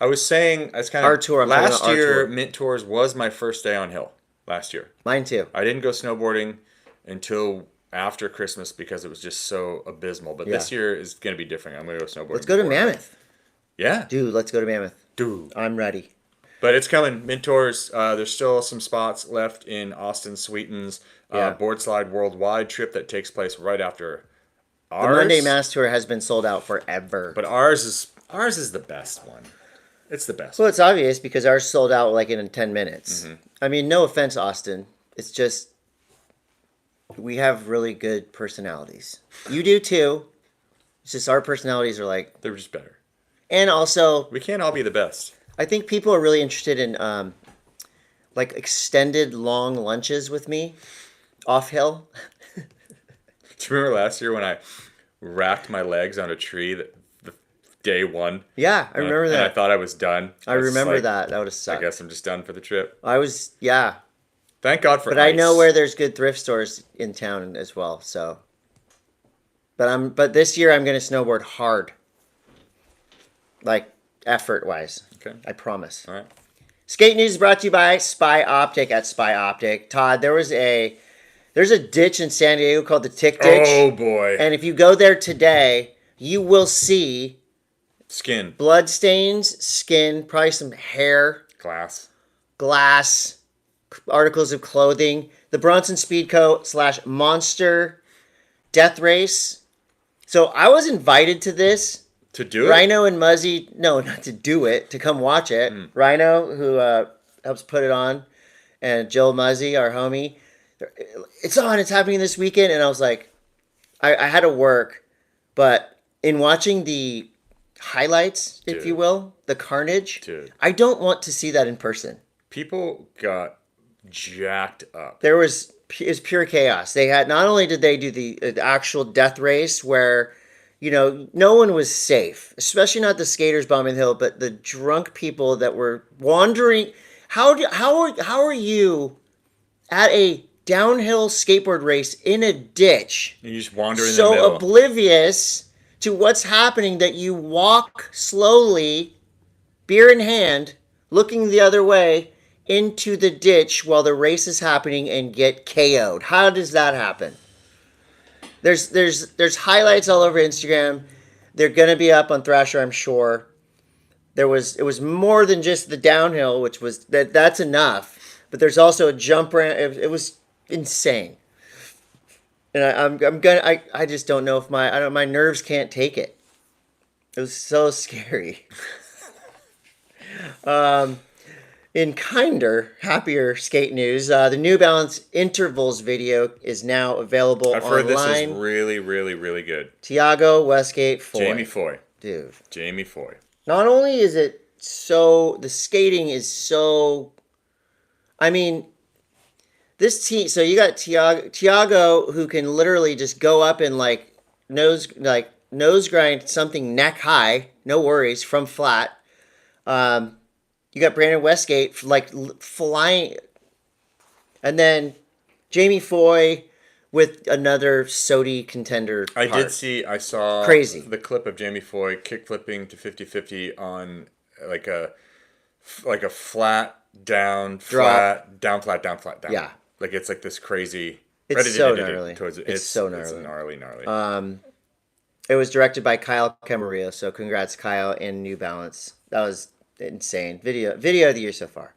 was saying it's kind of Our tour, I'm talking last about our year tour. Mint Tours was my first day on hill last year. Mine too. I didn't go snowboarding until after Christmas because it was just so abysmal. But this Yeah. year is going to be different. I'm going to go snowboarding. Let's go to before. Mammoth. Yeah. Dude, let's go to Mammoth. Dude. I'm ready. But it's coming. Mint Tours, there's still some spots left in Austin Sweeten's Yeah. board slide worldwide trip that takes place right after The ours. Monday Mass Tour has been sold out forever. But ours is the best one. It's the best. Well, it's obvious because ours sold out like in 10 minutes. Mm-hmm. I mean, no offense, Austin. It's just we have really good personalities. You do too. It's just our personalities are like, They're just better. and also We can't all be the best. I think people are really interested in like extended long lunches with me off hill. Do you remember last year when I racked my legs on a tree the day one? Yeah, I remember And I that. thought I was done. I was remember like, that. That would have I sucked. guess I'm just done for the trip. Yeah. Thank God for But I ice. know where there's good thrift stores in town as well. So, but this year I'm going to snowboard hard, like effort wise. Okay. I promise. All right. Skate news is brought to you by Spy Optic at Spy Optic. Todd, there's a ditch in San Diego called the Tick Ditch, Oh boy. and if you go there today, you will see Skin. blood stains, skin, probably some hair, Glass. glass, articles of clothing. The Bronson Speedco / Monster Death Race. So I was invited to this. To do it? Rhino and Muzzy, no, not to do it, to come watch it. Rhino, who helps put it on, and Joe Muzzy, our homie. It's on, it's happening this weekend. And I was like, I had to work, but in watching the highlights, if Dude. you will, the carnage, Dude. I don't want to see that in person. People got jacked up. It was pure chaos. They had, not only did they do the actual death race where, no one was safe, especially not the skaters bombing the hill, but the drunk people that were wandering. How are you at a downhill skateboard race in a ditch, You just wander in the so middle. oblivious to what's happening that you walk slowly, beer in hand, looking the other way into the ditch while the race is happening and get KO'd? How does that happen? There's highlights all over Instagram. They're gonna be up on Thrasher, I'm sure. It was more than just the downhill, which was that's enough. But there's also a jump ramp. It was insane. And I just don't know if my nerves can't take it. It was so scary. In kinder, happier skate news, the New Balance intervals video is now available I've heard this is online. really, really, really good. Tiago Westgate Foy. Jamie Foy. Dude. Jamie Foy. Not only is it the skating is so, I mean, this team, so you got Tiago who can literally just go up and nose grind something neck high, no worries, from flat. You got Brandon Westgate flying, and then Jamie Foy with another SOTY contender. I saw Crazy. the clip of Jamie Foy kick flipping to 50-50 on like a flat down, flat, down, flat, down, flat, down. Yeah. Like it's like this crazy. It's so gnarly. It's so It's gnarly. gnarly. It was directed by Kyle Camarillo, so congrats, Kyle, and New Balance. That was insane. Video of the year so far.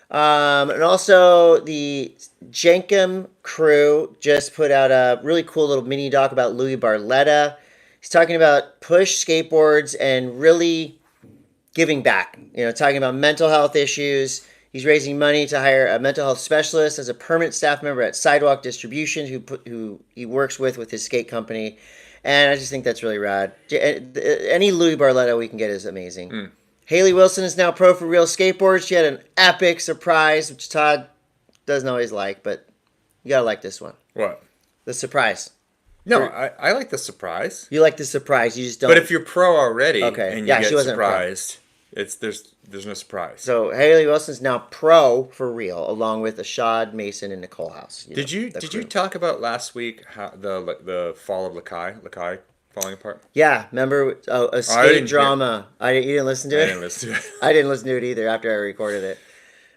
And also the Jenkem crew just put out a really cool little mini doc about Louis Barletta. He's talking about push skateboards and really giving back. Talking about mental health issues. He's raising money to hire a mental health specialist as a permanent staff member at Sidewalk Distribution, who he works with his skate company. And I just think that's really rad. Any Louis Barletta we can get is amazing. Haley Wilson is now pro for real skateboards. She had an epic surprise, which Todd doesn't always like, but you gotta like this one. What? The surprise. No, I like the surprise. You like the surprise. You just don't. But if you're pro already Okay. and you Yeah, get she wasn't pro. surprised, There's no surprise. So Haley Wilson's now pro for real, along with Ashad, Mason, and Nicole House. The Did you crew. talk about last week how the fall of Lakai falling apart? Yeah, remember a Oh, I skate didn't hear. drama. You didn't listen to I it. didn't listen to it. I didn't listen to it either after I recorded it.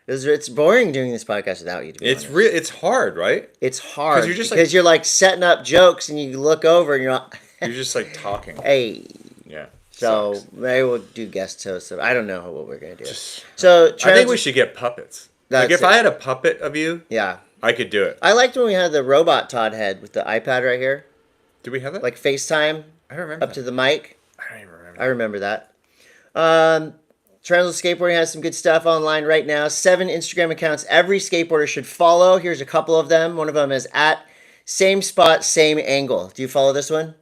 It's boring doing this podcast without you, to be honest. It's hard, right? It's hard you're just because you're like setting up jokes and you look over and you're like, you're just like talking. hey. Yeah. So sucks. maybe we'll do guest hosts. I don't know what we're gonna do. Just, So I think we should get puppets. Like That's if it. I had a puppet of you, Yeah, I could do it. I liked when we had the robot Todd head with the iPad right here, Do we have that? like FaceTime I don't remember. up to the mic. I don't even remember. I remember that. Transl Skateboarding has some good stuff online right now. 7 Instagram accounts every skateboarder should follow. Here's a couple of them. One of them is at same spot, same angle. Do you follow this one?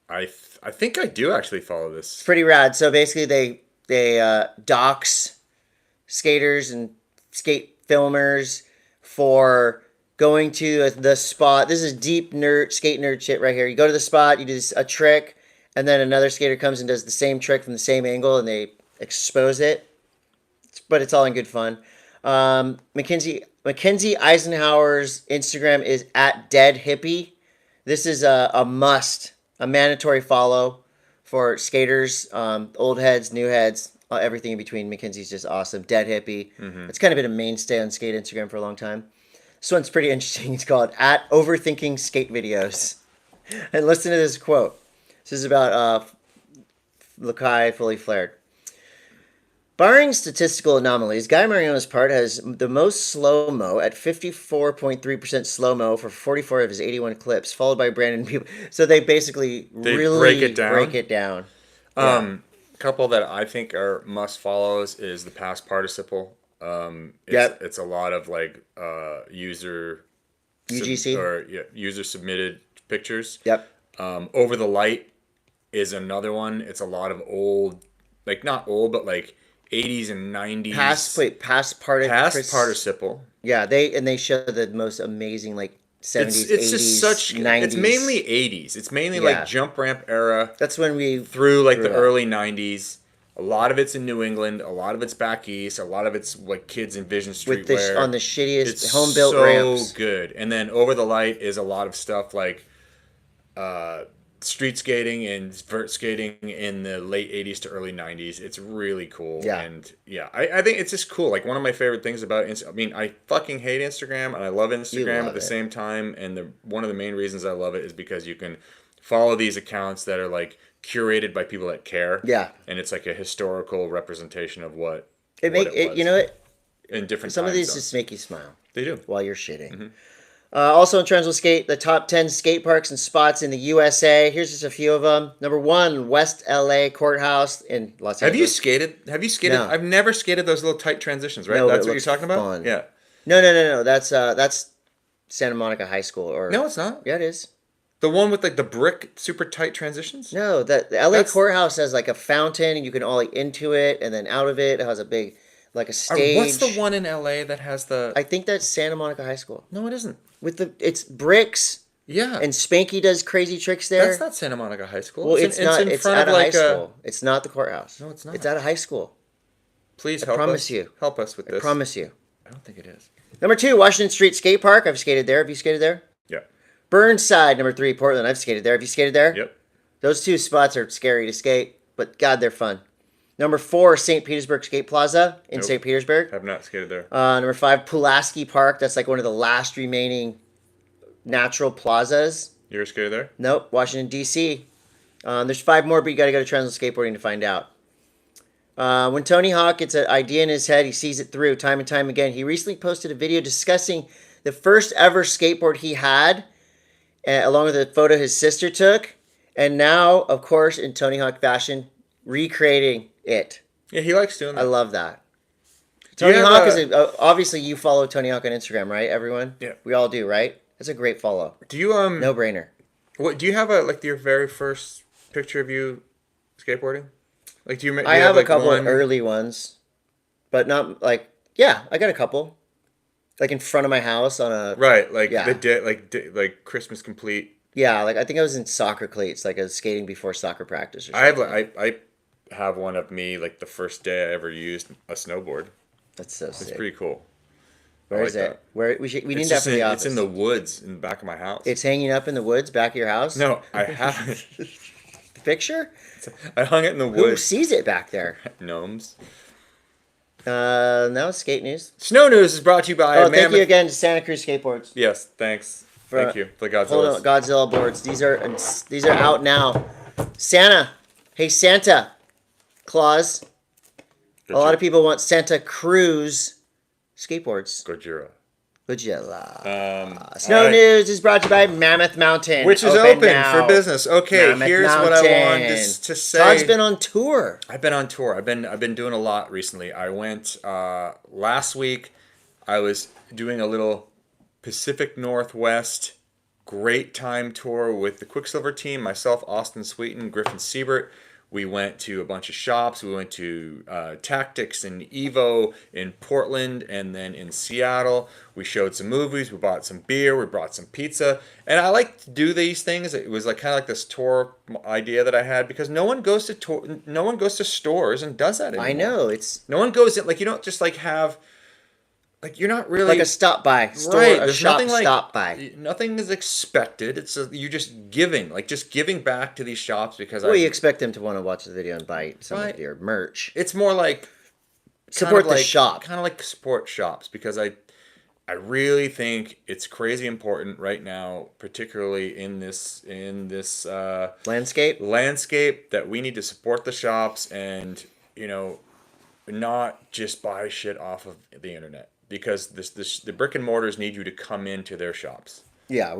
I think I do actually follow this. It's pretty rad. So basically, they dox skaters and skate filmers for going to the spot. This is deep skate nerd shit right here. You go to the spot, you do a trick, and then another skater comes and does the same trick from the same angle, and they expose it. But it's all in good fun. Mackenzie Eisenhower's Instagram is at Dead Hippie. This is a must, a mandatory follow for skaters, old heads, new heads, everything in between. Mackenzie's just awesome. Dead Hippie. It's kind of been a mainstay on skate Instagram for a long time. This one's pretty interesting. It's called at Overthinking Skate Videos. And listen to this quote. This is about Lakai Fully Flared. Barring statistical anomalies, Guy Mario's part has the most slow-mo at 54.3% slow-mo for 44 of his 81 clips, followed by Brandon People. So they basically really break it down. A couple that I think are must follows is the past participle. It's a lot of like user UGC user submitted pictures. Yep. Over the light is another one. It's a lot of old, like not old, but like 80s and 90s. Past participle. Yeah, they show the most amazing like 70s, it's 80s, just such 90s. It's mainly 80s. It's mainly like jump ramp era. That's when we through like the early 90s. A lot of it's in New England. A lot of it's back east. A lot of it's like kids in Vision Street on the shittiest home built ramps. So good. And then Over the Light is a lot of stuff like street skating and vert skating in the late 80s to early 90s. It's really cool. Yeah. And yeah, I think it's just cool. Like one of my favorite things about I fucking hate Instagram and I love Instagram at the same time. And one of the main reasons I love it is because you can follow these accounts that are like curated by people that care. Yeah. And it's like a historical representation of what it was. You know what? In different Some of these zones. just make you smile. They do. While you're shitting. Mm-hmm. Also in Transworld Skate, the top 10 skate parks and spots in the USA. Here's just a few of them. Number 1, West LA Courthouse in Los Angeles. Have you skated? No. I've never skated those little tight transitions, right? No, That's what you're talking about? Fun. Yeah. No. That's Santa Monica High School. No, it's not. Yeah, it is. The one with like the brick super tight transitions? No, the LA Courthouse has like a fountain and you can ollie into it and then out of it. It has a big, like a stage. What's the one in LA that has the... I think that's Santa Monica High School. No, it isn't. It's bricks. Yeah. And Spanky does crazy tricks there. That's not Santa Monica High School. Well, it's not. It's at a high school. It's not the courthouse. No, it's not. It's at a high school. Please help us. Help us with this. I promise you. I don't think it is. Number 2, Washington Street Skate Park. I've skated there. Have you skated there? Yeah. Burnside, number 3, Portland. I've skated there. Have you skated there? Yep. Those 2 spots are scary to skate, but God, they're fun. Number 4, St. Petersburg Skate Plaza in St. Petersburg. Have not skated there. Number 5, Pulaski Park. That's like one of the last remaining natural plazas. You ever skated there? Nope. Washington, D.C. There's 5 more, but you got to go to Transworld Skateboarding to find out. When Tony Hawk gets an idea in his head, he sees it through time and time again. He recently posted a video discussing the first ever skateboard he had, along with a photo his sister took. And now, of course, in Tony Hawk fashion, recreating it. Yeah, he likes doing that. I love that. Tony Hawk is obviously you follow Tony Hawk on Instagram, right? Everyone. Yeah. We all do, right? That's a great follow. Do you no brainer? What do you have your very first picture of you skateboarding? Like do you? I have a couple of early ones, but not like I got a couple, like in front of my house on a the day like Christmas complete. Yeah, like I think I was in soccer cleats, like I was skating before soccer practice. Or something. I have one of me like the first day I ever used a snowboard. That's so It's sick. pretty cool. I Where like is it? that. Where we need that for the It's in office. the woods in the back of my house. It's hanging up in the woods back of your house. No, I haven't. The picture? I hung it in the Who woods. sees it back there? Gnomes. Now it's skate news. Snow News is brought to you by Oh, thank you Mammoth. again to Santa Cruz Skateboards. Yes, thanks. For- Thank you for the Hold on, Godzillas. Godzilla boards. These are out now. Santa, hey Santa Claus. A lot of people want Santa Cruz skateboards. Gojira. Godzilla. Snow all right. News is brought to you by Mammoth Mountain, Which is open now. for business. Okay, Mammoth here's what I wanted to say. Todd's been on tour. I've been on tour. I've been doing a lot recently. I went last week. I was doing a little Pacific Northwest great time tour with the Quicksilver team. Myself, Austin Sweeten, Griffin Siebert. We went to a bunch of shops. We went to Tactics and Evo in Portland and then in Seattle. We showed some movies. We bought some beer. We brought some pizza. And I like to do these things. It was like kind of like this tour idea that I had because no one goes to stores and does that anymore. I know it's No one goes in, like, you don't just like have, like, you're not really like a stop by store, right. a There's shop nothing like stop by. nothing is expected. You're just giving, like just giving back to these shops because Well, you expect them to want to watch the video and buy some Right. of your merch. it's more like Support the shop. kind of like support shops because I really think it's crazy important right now, particularly in this Landscape. landscape, that we need to support the shops and not just buy shit off of the internet because the brick and mortars need you to come into their shops. Yeah,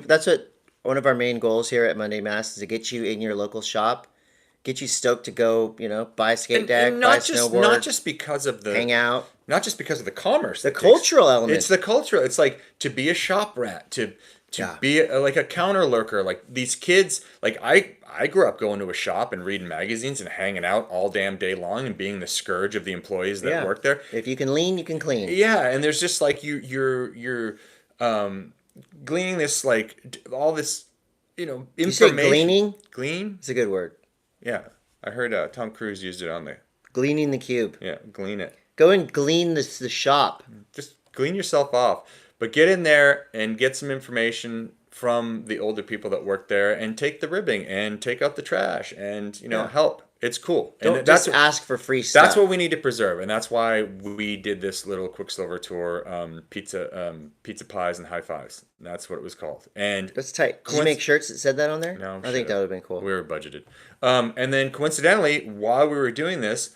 that's what one of our main goals here at Monday Mass is to get you in your local shop, get you stoked to go, buy a skate deck, And buy a not just snowboard, not just because of the hang out. not just because of the commerce, The cultural element. It's the cultural. It's like to be a shop rat, to Yeah. be like a counter lurker. Like these kids, like I grew up going to a shop and reading magazines and hanging out all damn day long and being the scourge of the employees that Yeah. work there. If you can lean, you can clean. Yeah, and there's just like you're gleaning this all this You say information. gleaning? Glean? It's a good word. Yeah, I heard Tom Cruise used it on there. Gleaning the cube. Yeah, glean it. Go and glean the shop. Just glean yourself off, but get in there and get some information from the older people that work there and take the ribbing and take out the trash and Yeah. help. It's cool. Don't And just ask for free stuff. that's what we need to preserve, and that's why we did this little Quicksilver tour, pizza pies and high fives. That's what it was called. And That's tight. Did you make shirts that said that on there? No, I think that would have been cool. we were budgeted. And then coincidentally, while we were doing this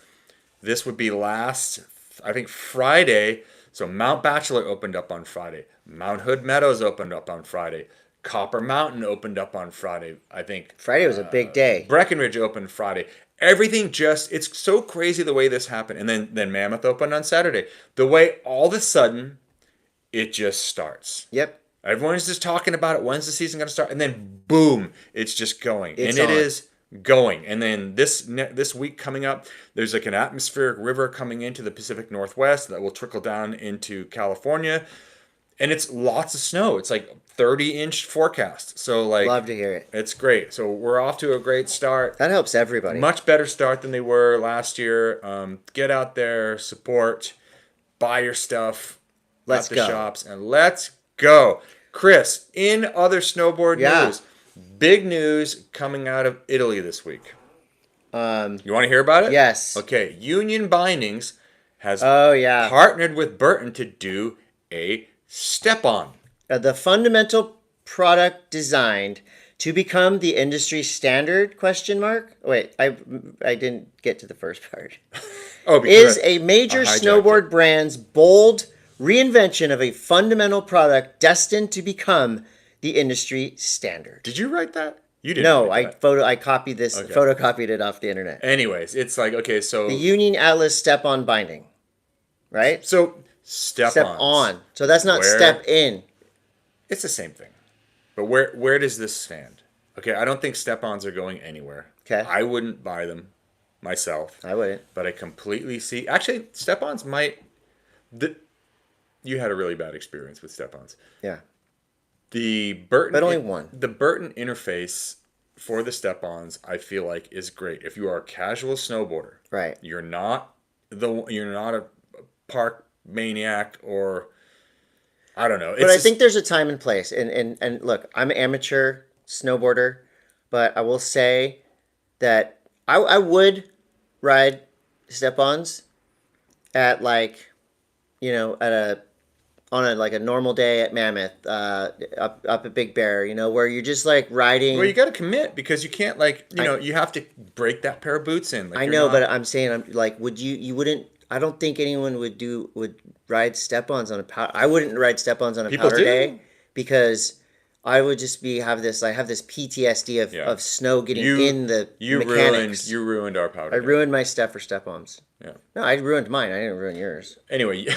would be last, I think, Friday. So Mount Bachelor opened up on Friday. Mount Hood Meadows opened up on Friday. Copper Mountain opened up on Friday. I think Friday was a big day. Breckenridge opened Friday. Everything it's so crazy the way this happened. And then Mammoth opened on Saturday. The way all of a sudden it just starts. Yep. Everyone's just talking about it. When's the season going to start? And then boom, it's just going. It's and it on. is going. And then this week coming up, there's like an atmospheric river coming into the Pacific Northwest that will trickle down into California. And it's lots of snow. It's like 30-inch forecast. So like Love to hear it. it's great. So we're off to a great start. That helps everybody. Much better start than they were last year. Get out there, support, buy your stuff Let's at the go. shops, and let's go. Chris, in other snowboard Yeah. news, big news coming out of Italy this week. You want to hear about it? Yes. Okay, Union Bindings has Oh yeah. partnered with Burton to do a step-on. The fundamental product designed to become the industry standard? Question mark. Wait, I didn't get to the first part. Oh, Is because a major I hijacked snowboard it. brand's bold reinvention of a fundamental product destined to become the industry standard. Did you write that? You didn't. No, write I that. I copied this, Okay. photocopied it off the internet. Anyways, it's like, okay, so The Union Atlas step-on binding, right? step Step on. So that's not Where- step in. It's the same thing. But where does this stand? Okay, I don't think step-ons are going anywhere. Okay. I wouldn't buy them myself. I wouldn't. But I completely see. Actually, step-ons might. You had a really bad experience with step-ons. Yeah. The Burton, But only one. The Burton interface for the step-ons, I feel like is great. If you are a casual snowboarder, Right. you're not a park maniac or I don't know. But It's I think just there's a time and place. And look, I'm an amateur snowboarder, but I will say that I would ride step-ons at like, at a on a like a normal day at Mammoth, up at Big Bear, where you're just like well, you riding. got to commit because you can't like I you have to break that pair of boots in. Like I you're know, but not. I'm saying, I'm like, would you wouldn't. I don't think anyone would ride step-ons on a powder. I wouldn't ride step-ons on a People powder day do. because I would just be have this PTSD Yeah. of snow getting You in the you ruined mechanics. you ruined our I powder day. ruined my stuff for step-ons. Yeah. No, I ruined mine. I didn't ruin yours. Anyway,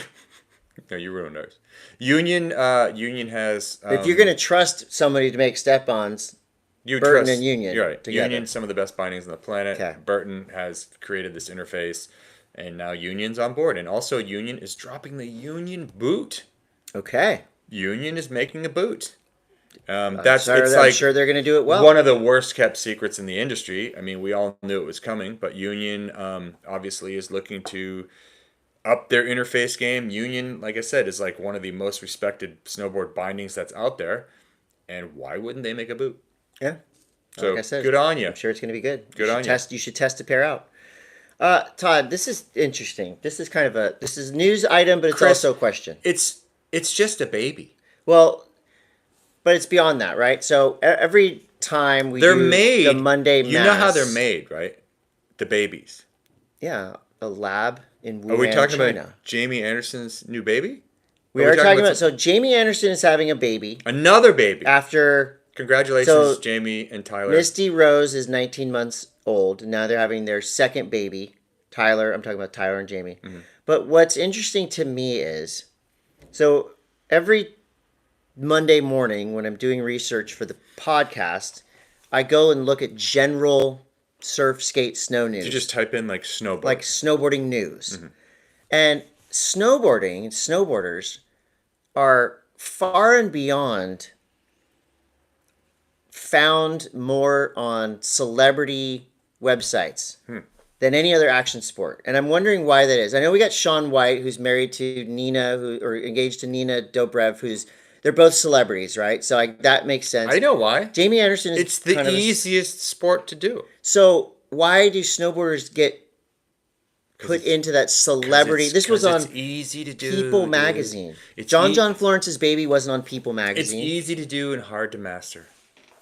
no, you ruined ours. Union has If you're gonna trust somebody to make step-ons, you Burton and trust. Union You're right. together. Union, some of the best bindings on the planet. Okay. Burton has created this interface, and now Union's on board. And also, Union is dropping the Union boot. Okay. Union is making a boot. I'm That's sure, it's I'm like sure they're gonna do it well. one of the worst kept secrets in the industry. I mean, we all knew it was coming, but Union obviously is looking to up their interface game. Union, like I said, is like one of the most respected snowboard bindings that's out there. And why wouldn't they make a boot? Yeah. So Like I said, good on you. I'm sure it's going to be good. Good on you. You should test a pair out. Todd, this is interesting. This is kind of this is a news item, but it's Chris, also a question. it's just a baby. Well, but it's beyond that, right? So every time we They're do made. the Monday Mass, You know how they're made, right? The babies. Yeah, a lab in Are we Wuhan, talking China. about Jamie Anderson's new baby? We Are are we talking about. some- So Jamie Anderson is having a baby another baby. after Congratulations, So, Jamie and Tyler. Misty Rose is 19 months old. Now they're having their second baby, Tyler. I'm talking about Tyler and Jamie. Mm-hmm. But what's interesting to me is, so every Monday morning when I'm doing research for the podcast, I go and look at general surf, skate, snow news, You just type in like snowboard. like snowboarding news. Mm-hmm. And snowboarders are far and beyond found more on celebrity websites than any other action sport. And I'm wondering why that is. I know we got Shaun White, who's married to Nina, or engaged to Nina Dobrev, they're both celebrities, right? So that makes sense. I know why. Jamie Anderson is It's the kind of easiest sport to do. so why do snowboarders get put into that celebrity? This was on It's easy to do. People dude. magazine. It's John Florence's baby wasn't on People It's magazine. easy to do and hard to master.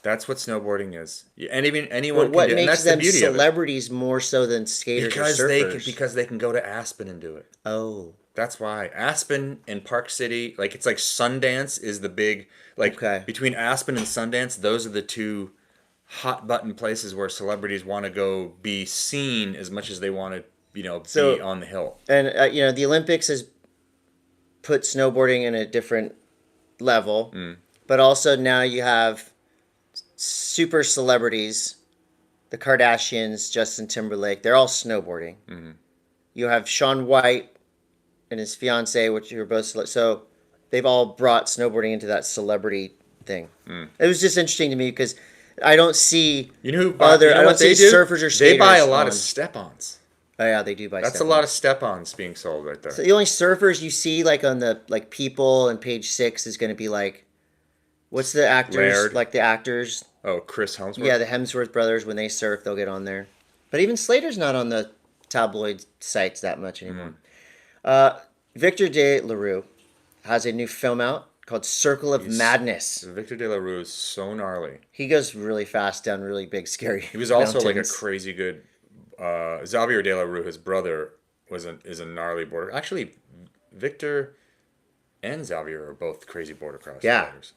That's what snowboarding is. And even anyone But what can do it. And makes that's the them beauty of it. celebrities more so than skaters or surfers? Because they can go to Aspen and do it. Oh, That's why Aspen and Park City, like it's like Sundance is the big like Okay. between Aspen and Sundance, those are the two hot button places where celebrities want to go be seen as much as they want to, So- be on the hill. and the Olympics has put snowboarding in a different level, but also now you have super celebrities, the Kardashians, Justin Timberlake. They're all snowboarding. You have Shaun White and his fiance, which are both so they've all brought snowboarding into that celebrity thing. It was just interesting to me because I don't see You know who other. you know I don't what they see do? surfers or skaters. They buy a lot on- of step-ons. Oh yeah, they do buy. That's a step-ons. lot of step-ons being sold right there. So the only surfers you see like on the People and Page 6 is going to be like, what's the actors Laird. like the actors? Oh, Chris Helmsworth. Yeah, the Hemsworth brothers. When they surf, they'll get on there. But even Slater's not on the tabloid sites that much anymore. Victor De La Rue has a new film out called Circle of Madness. Victor De La Rue is so gnarly. He goes really fast down really big, scary. He was also like a mountains. crazy good. Xavier De La Rue, his brother, is a gnarly border. Actually, Victor and Xavier are both crazy border cross Yeah. riders.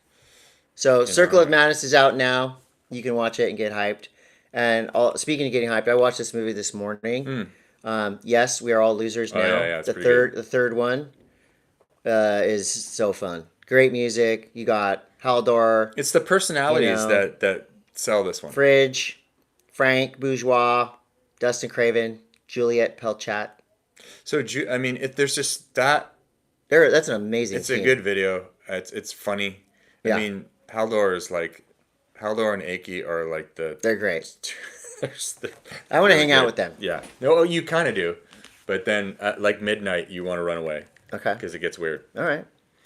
So Circle of honor. Madness is out now. You can watch it and get hyped. And speaking of getting hyped, I watched this movie this morning. Yes, we are all losers now. yeah, it's the pretty third, the third one is so fun. Great music. You got Haldor, It's the personalities You know, that sell this one. Fridge, Frank Bourgeois, Dustin Craven, Juliet Pelchat. So I mean, there's just that. That's an amazing. It's team. a good video. It's funny. Yeah. I mean, Haldor is like Haldor and Aki are like the. They're great. There's the I want to really hang out good. with them. Yeah. No, you kind of do, but then at like midnight you want to run away Okay. because it gets weird. All right.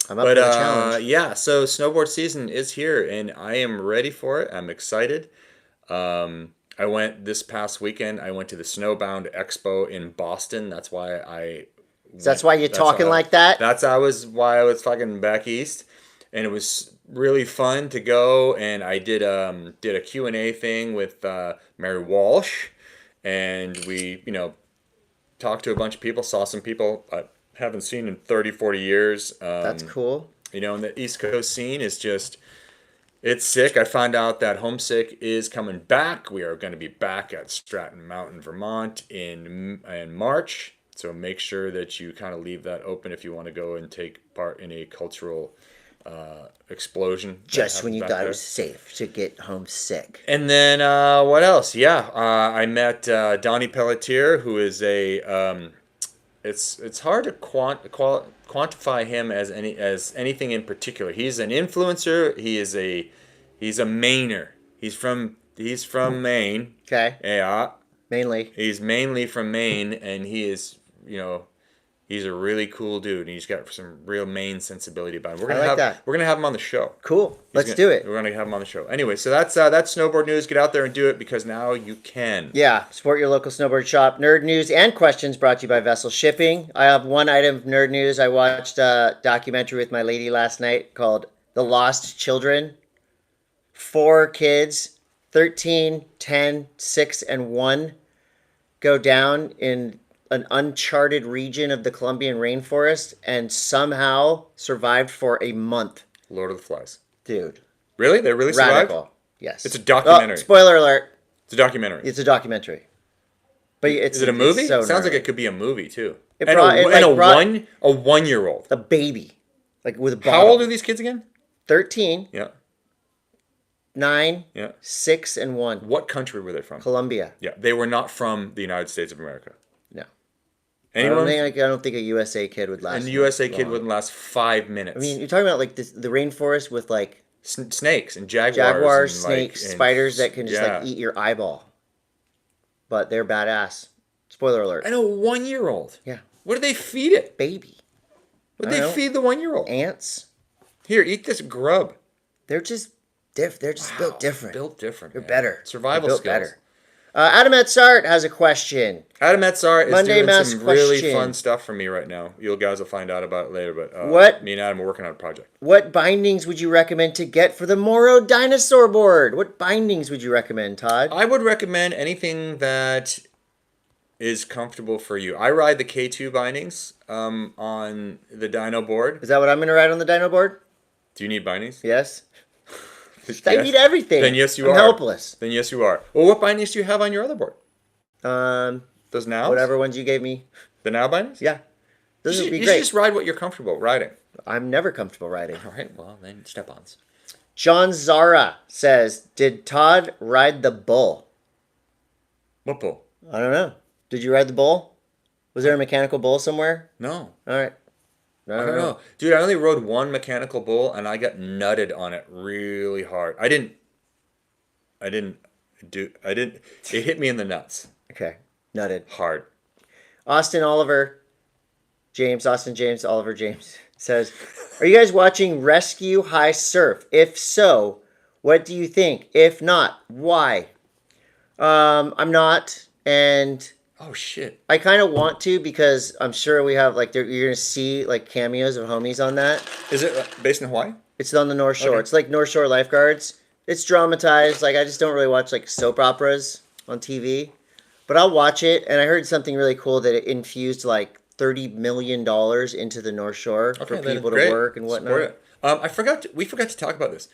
I'm up But for the challenge. yeah, so snowboard season is here, and I am ready for it. I'm excited. I went this past weekend. I went to the Snowbound Expo in Boston. That's why I So that's went. why you're talking like that? That's why I was fucking back east, and it was really fun to go. And I did a Q&A thing with Mary Walsh, and we talked to a bunch of people, saw some people I haven't seen in 30, 40 years. That's cool. And the East Coast scene is just, it's sick. I found out that Homesick is coming back. We are going to be back at Stratton Mountain, Vermont in March. So make sure that you kind of leave that open if you want to go and take part in a cultural explosion. Just when you thought it was safe to get homesick. And then what else? Yeah, I met Donnie Pelletier, who is a. It's hard to quantify him as anything in particular. He's an influencer. He's a Mainer. He's from Maine. Okay. Yeah. Mainly. He's mainly from Maine, and he is he's a really cool dude, and he's got some real Maine sensibility about him. We're gonna have him on the show. Cool. Let's do it. We're gonna have him on the show. Anyway, so that's snowboard news. Get out there and do it because now you can. Yeah, support your local snowboard shop. Nerd news and questions brought to you by Vessel Shipping. I have one item of nerd news. I watched a documentary with my lady last night called The Lost Children. 4 kids, 13, 10, 6, and 1, go down in an uncharted region of the Colombian rainforest and somehow survived for a month. Lord of the Flies. Dude. Really? They really survived? Radical. Yes. It's a documentary. Oh, spoiler alert. It's a documentary. It's a documentary. But Is it a movie? So It sounds like gnarly. it could be a movie too. It And brought- it, like, a 1-year-old. A baby. Like with a bottle. How old are these kids again? 13, Yeah. 9, Yeah. 6, and 1. What country were they from? Colombia. Yeah, they were not from the United States of America. No. Anyone? I don't think a USA kid would last. And the USA kid long. wouldn't last 5 minutes. I mean, you're talking about like the rainforest with like snakes and jaguars. jaguars, and, snakes, and spiders that can just yeah. like eat your eyeball. But they're badass. Spoiler alert. And a 1-year-old. Yeah. What do they feed it? Baby. What I do don't they know. feed the 1-year-old? Ants. Here, eat this grub. They're just They're just built different. Built different. They're man. better. Survival They're built skills. better. Adam Etsart has a question. Adam Etsart is Monday doing Mass some really question. fun stuff for me right now. You guys will find out about it later, but What? me and Adam are working on a project. What bindings would you recommend to get for the Moro dinosaur board? What bindings would you recommend, Todd? I would recommend anything that is comfortable for you. I ride the K2 bindings on the dyno board. Is that what I'm going to ride on the dyno board? Do you need bindings? Yes. Yes. I need everything. Then yes, you I'm are. helpless. Then yes, you are. Well, what bindings do you have on your other board? Those now? Whatever ones you gave me. The now bindings? Yeah. Those would be You great. should just ride what you're comfortable riding. I'm never comfortable riding. All right, well, then step-ons. John Zara says, did Todd ride the bull? What bull? I don't know. Did you ride the bull? Was there a mechanical bull somewhere? No. All right. I don't know. Dude, I only rode one mechanical bull, and I got nutted on it really hard. It hit me in the nuts. Okay. Nutted. Hard. Austin Oliver James says, are you guys watching Rescue High Surf? If so, what do you think? If not, why? I'm not, and Oh, shit. I kind of want to because I'm sure we have like you're gonna see like cameos of homies on that. Is it based in Hawaii? It's on the North Shore. Okay. It's like North Shore Lifeguards. It's dramatized. Like I just don't really watch like soap operas on TV, but I'll watch it. And I heard something really cool that it infused like $30 million into the North Shore for that is people to great. work and whatnot. Support it. We forgot to talk about this.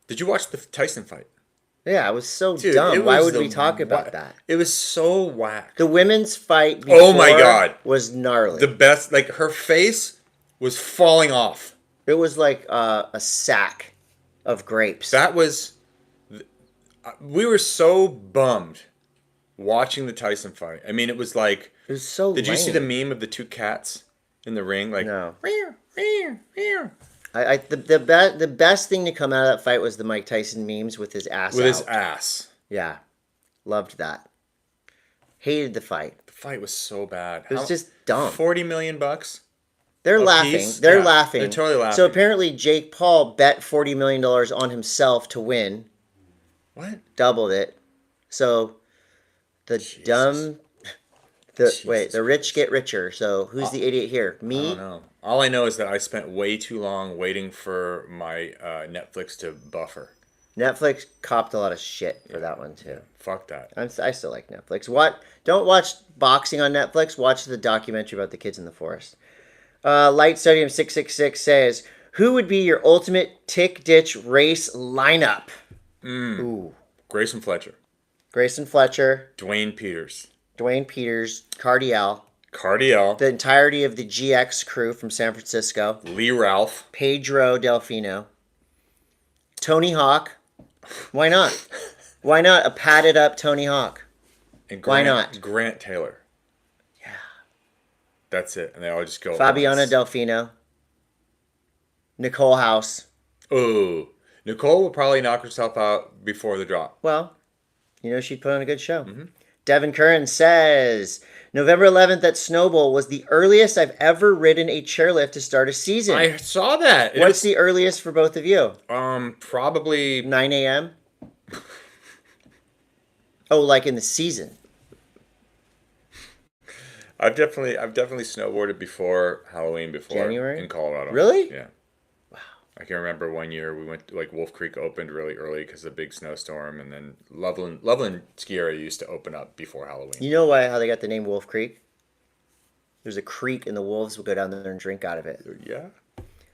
Did you watch the Tyson fight? Yeah, it was so Dude, dumb. it Why was would we talk about that? It was so whack. The women's fight before Oh my God. was gnarly. The best, like her face was falling off. It was like a sack of grapes. That was, we were so bummed watching the Tyson fight. I mean, it was like, It was so did you see lame. the meme of the two cats in the ring? Like, No. "Meow, meow, meow." The best thing to come out of that fight was the Mike Tyson memes with his ass With his out. ass. Yeah, loved that. Hated the fight. The fight was so bad. It was How just dumb. 40 million bucks They're a laughing. piece? They're Yeah, they're laughing. totally So laughing. apparently Jake Paul bet $40 million on himself to win, What? doubled it. So the Jesus. the rich get richer. So who's the idiot here? I don't Me? know. All I know is that I spent way too long waiting for my Netflix to buffer. Netflix copped a lot of shit for that one too. Fuck that. I still like Netflix. What? Don't watch boxing on Netflix. Watch the documentary about the kids in the forest. Light Sodium 666 says, "Who would be your ultimate tick ditch race lineup?" Ooh, Grayson Fletcher. Grayson Fletcher, Dwayne Peters. Dwayne Peters, Cardial, Cardiel. the entirety of the GX crew from San Francisco, Lee Ralph. Pedro Delfino, Tony Hawk. Why not? Why not a padded up Tony Hawk? And Why Grant, not? Grant Taylor. Yeah. That's it. And they all just go at Fabiana once. Delfino, Nicole House. Ooh. Nicole will probably knock herself out before the drop. Well, she'd put on a good show. Devin Curran says, November 11th at Snowball was the earliest I've ever ridden a chairlift to start a season. I saw that. What's the earliest for both of you? Probably 9 a.m.? Oh, like in the season. I've definitely snowboarded before Halloween before January? in Colorado. Really? Yeah. Wow. I can remember one year we went like Wolf Creek opened really early because of a big snowstorm, and then Loveland Ski Area used to open up before Halloween. You know how they got the name Wolf Creek? There's a creek and the wolves would go down there and drink out of it. Yeah.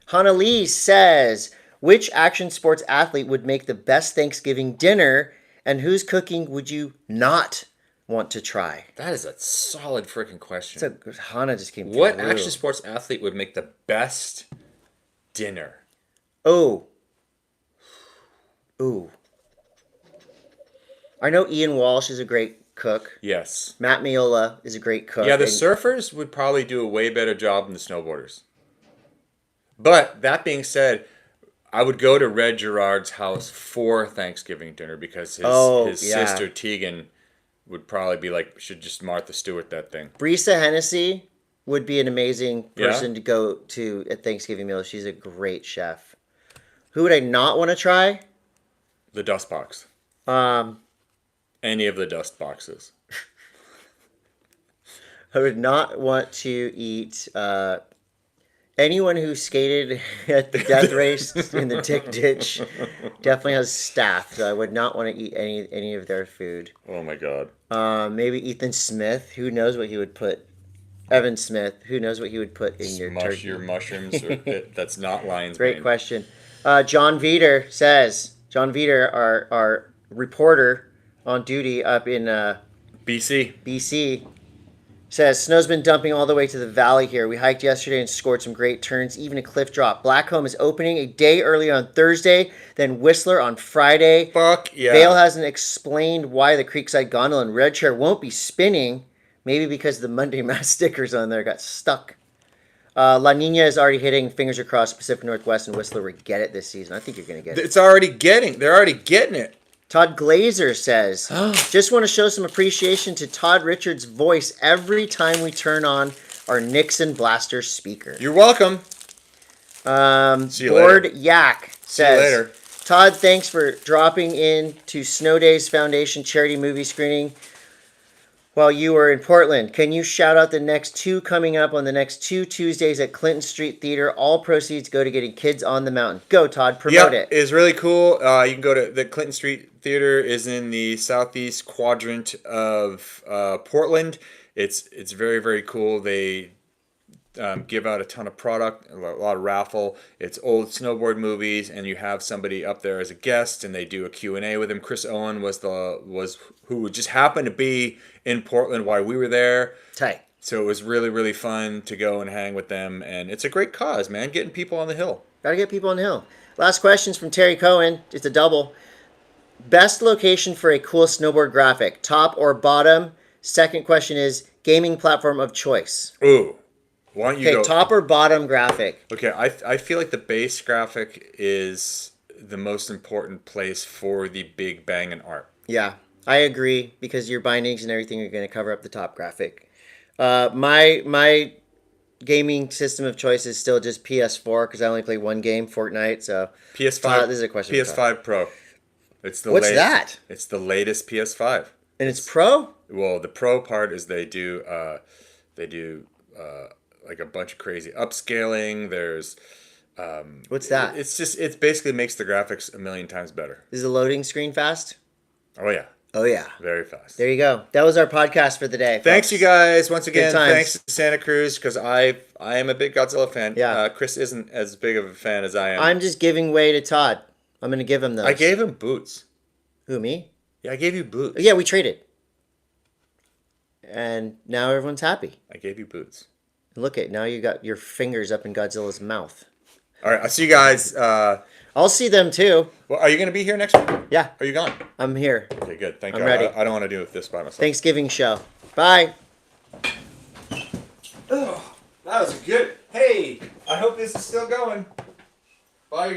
Hannah Lee says, which action sports athlete would make the best Thanksgiving dinner, and whose cooking would you not want to try? That is a solid freaking question. Hannah just came through. What action sports athlete would make the best dinner? Oh. Ooh. I know Ian Walsh is a great cook. Yes. Matt Miola is a great cook. Yeah, the surfers would probably do a way better job than the snowboarders. But that being said, I would go to Red Gerard's house for Thanksgiving dinner because his sister Tegan would probably be like, should just Martha Stewart that thing. Brisa Hennessy would be an amazing person to go to at Thanksgiving meal. She's a great chef. Who would I not want to try? The dust box. Any of the dust boxes. I would not want to eat anyone who skated at the death race in the tick ditch. Definitely has staph, so I would not want to eat any of their food. Oh my god. Maybe Ethan Smith. Who knows what he would put? Evan Smith. Who knows what he would put in your turkey? Your mushrooms. That's not lion's Great mane. question. John Veter says. John Veter, our reporter on duty up in BC, says, snow's been dumping all the way to the valley here. We hiked yesterday and scored some great turns, even a cliff drop. Blackcomb is opening a day early on Thursday, then Whistler on Friday. Fuck yeah. Vale hasn't explained why the Creekside Gondola and Red Chair won't be spinning. Maybe because the Monday Mass stickers on there got stuck. La Nina is already hitting, fingers across, Pacific Northwest and Whistler will get it this season. I think you're going to get it. They're already getting it. Todd Glazer says, just want to show some appreciation to Todd Richards' voice every time we turn on our Nixon Blaster speaker. You're welcome. See you Board later. Yak says, See you later. Todd, thanks for dropping in to Snow Days Foundation charity movie screening while you were in Portland. Can you shout out the next two coming up on the next 2 Tuesdays at Clinton Street Theater? All proceeds go to getting kids on the mountain. Go, Todd, promote it. It's really cool. You can go to the Clinton Street Theater is in the southeast quadrant of Portland. It's very, very cool. They give out a ton of product, a lot of raffle. It's old snowboard movies, and you have somebody up there as a guest, and they do a Q&A with him. Chris Owen was who just happened to be in Portland while we were there. Tight. So it was really, really fun to go and hang with them, and it's a great cause, man. Getting people on the hill. Gotta get people on the hill. Last question's from Terry Cohen. It's a double. Best location for a cool snowboard graphic, top or bottom? Second question is gaming platform of choice. Ooh. Why don't you Okay, go? top or bottom graphic? Okay, I feel like the base graphic is the most important place for the big bang in art. Yeah, I agree because your bindings and everything are going to cover up the top graphic. My gaming system of choice is still just PS4 because I only play one game, Fortnite. So Todd, PS5, this is a question for Todd. PS5 Pro. It's the What's that? It's the latest PS5. And it's Pro? Well, the pro part is they do like a bunch of crazy upscaling. There's What's that? it's basically makes the graphics a million times better. Is the loading screen fast? Oh yeah, Oh yeah. very fast. There you go. That was our podcast for the day. Thanks, folks. you guys. Once again, times. thanks to Santa Cruz because I am a big Godzilla fan. Yeah. Chris isn't as big of a fan as I am. I'm just giving way to Todd. I'm going to give him those. I gave him boots. Who, me? Yeah, I gave you boots. Yeah, we traded. And now everyone's happy. I gave you boots. Look at now you got your fingers up in Godzilla's mouth. All right, I'll see you guys. I'll see them too. Well, are you going to be here next week? Yeah, Are you gone? I'm here. Okay, good. Thank I'm God. ready. I don't want to do this by myself. Thanksgiving show. Bye. Oh, that was good. Hey, I hope this is still going. Bye, you guys.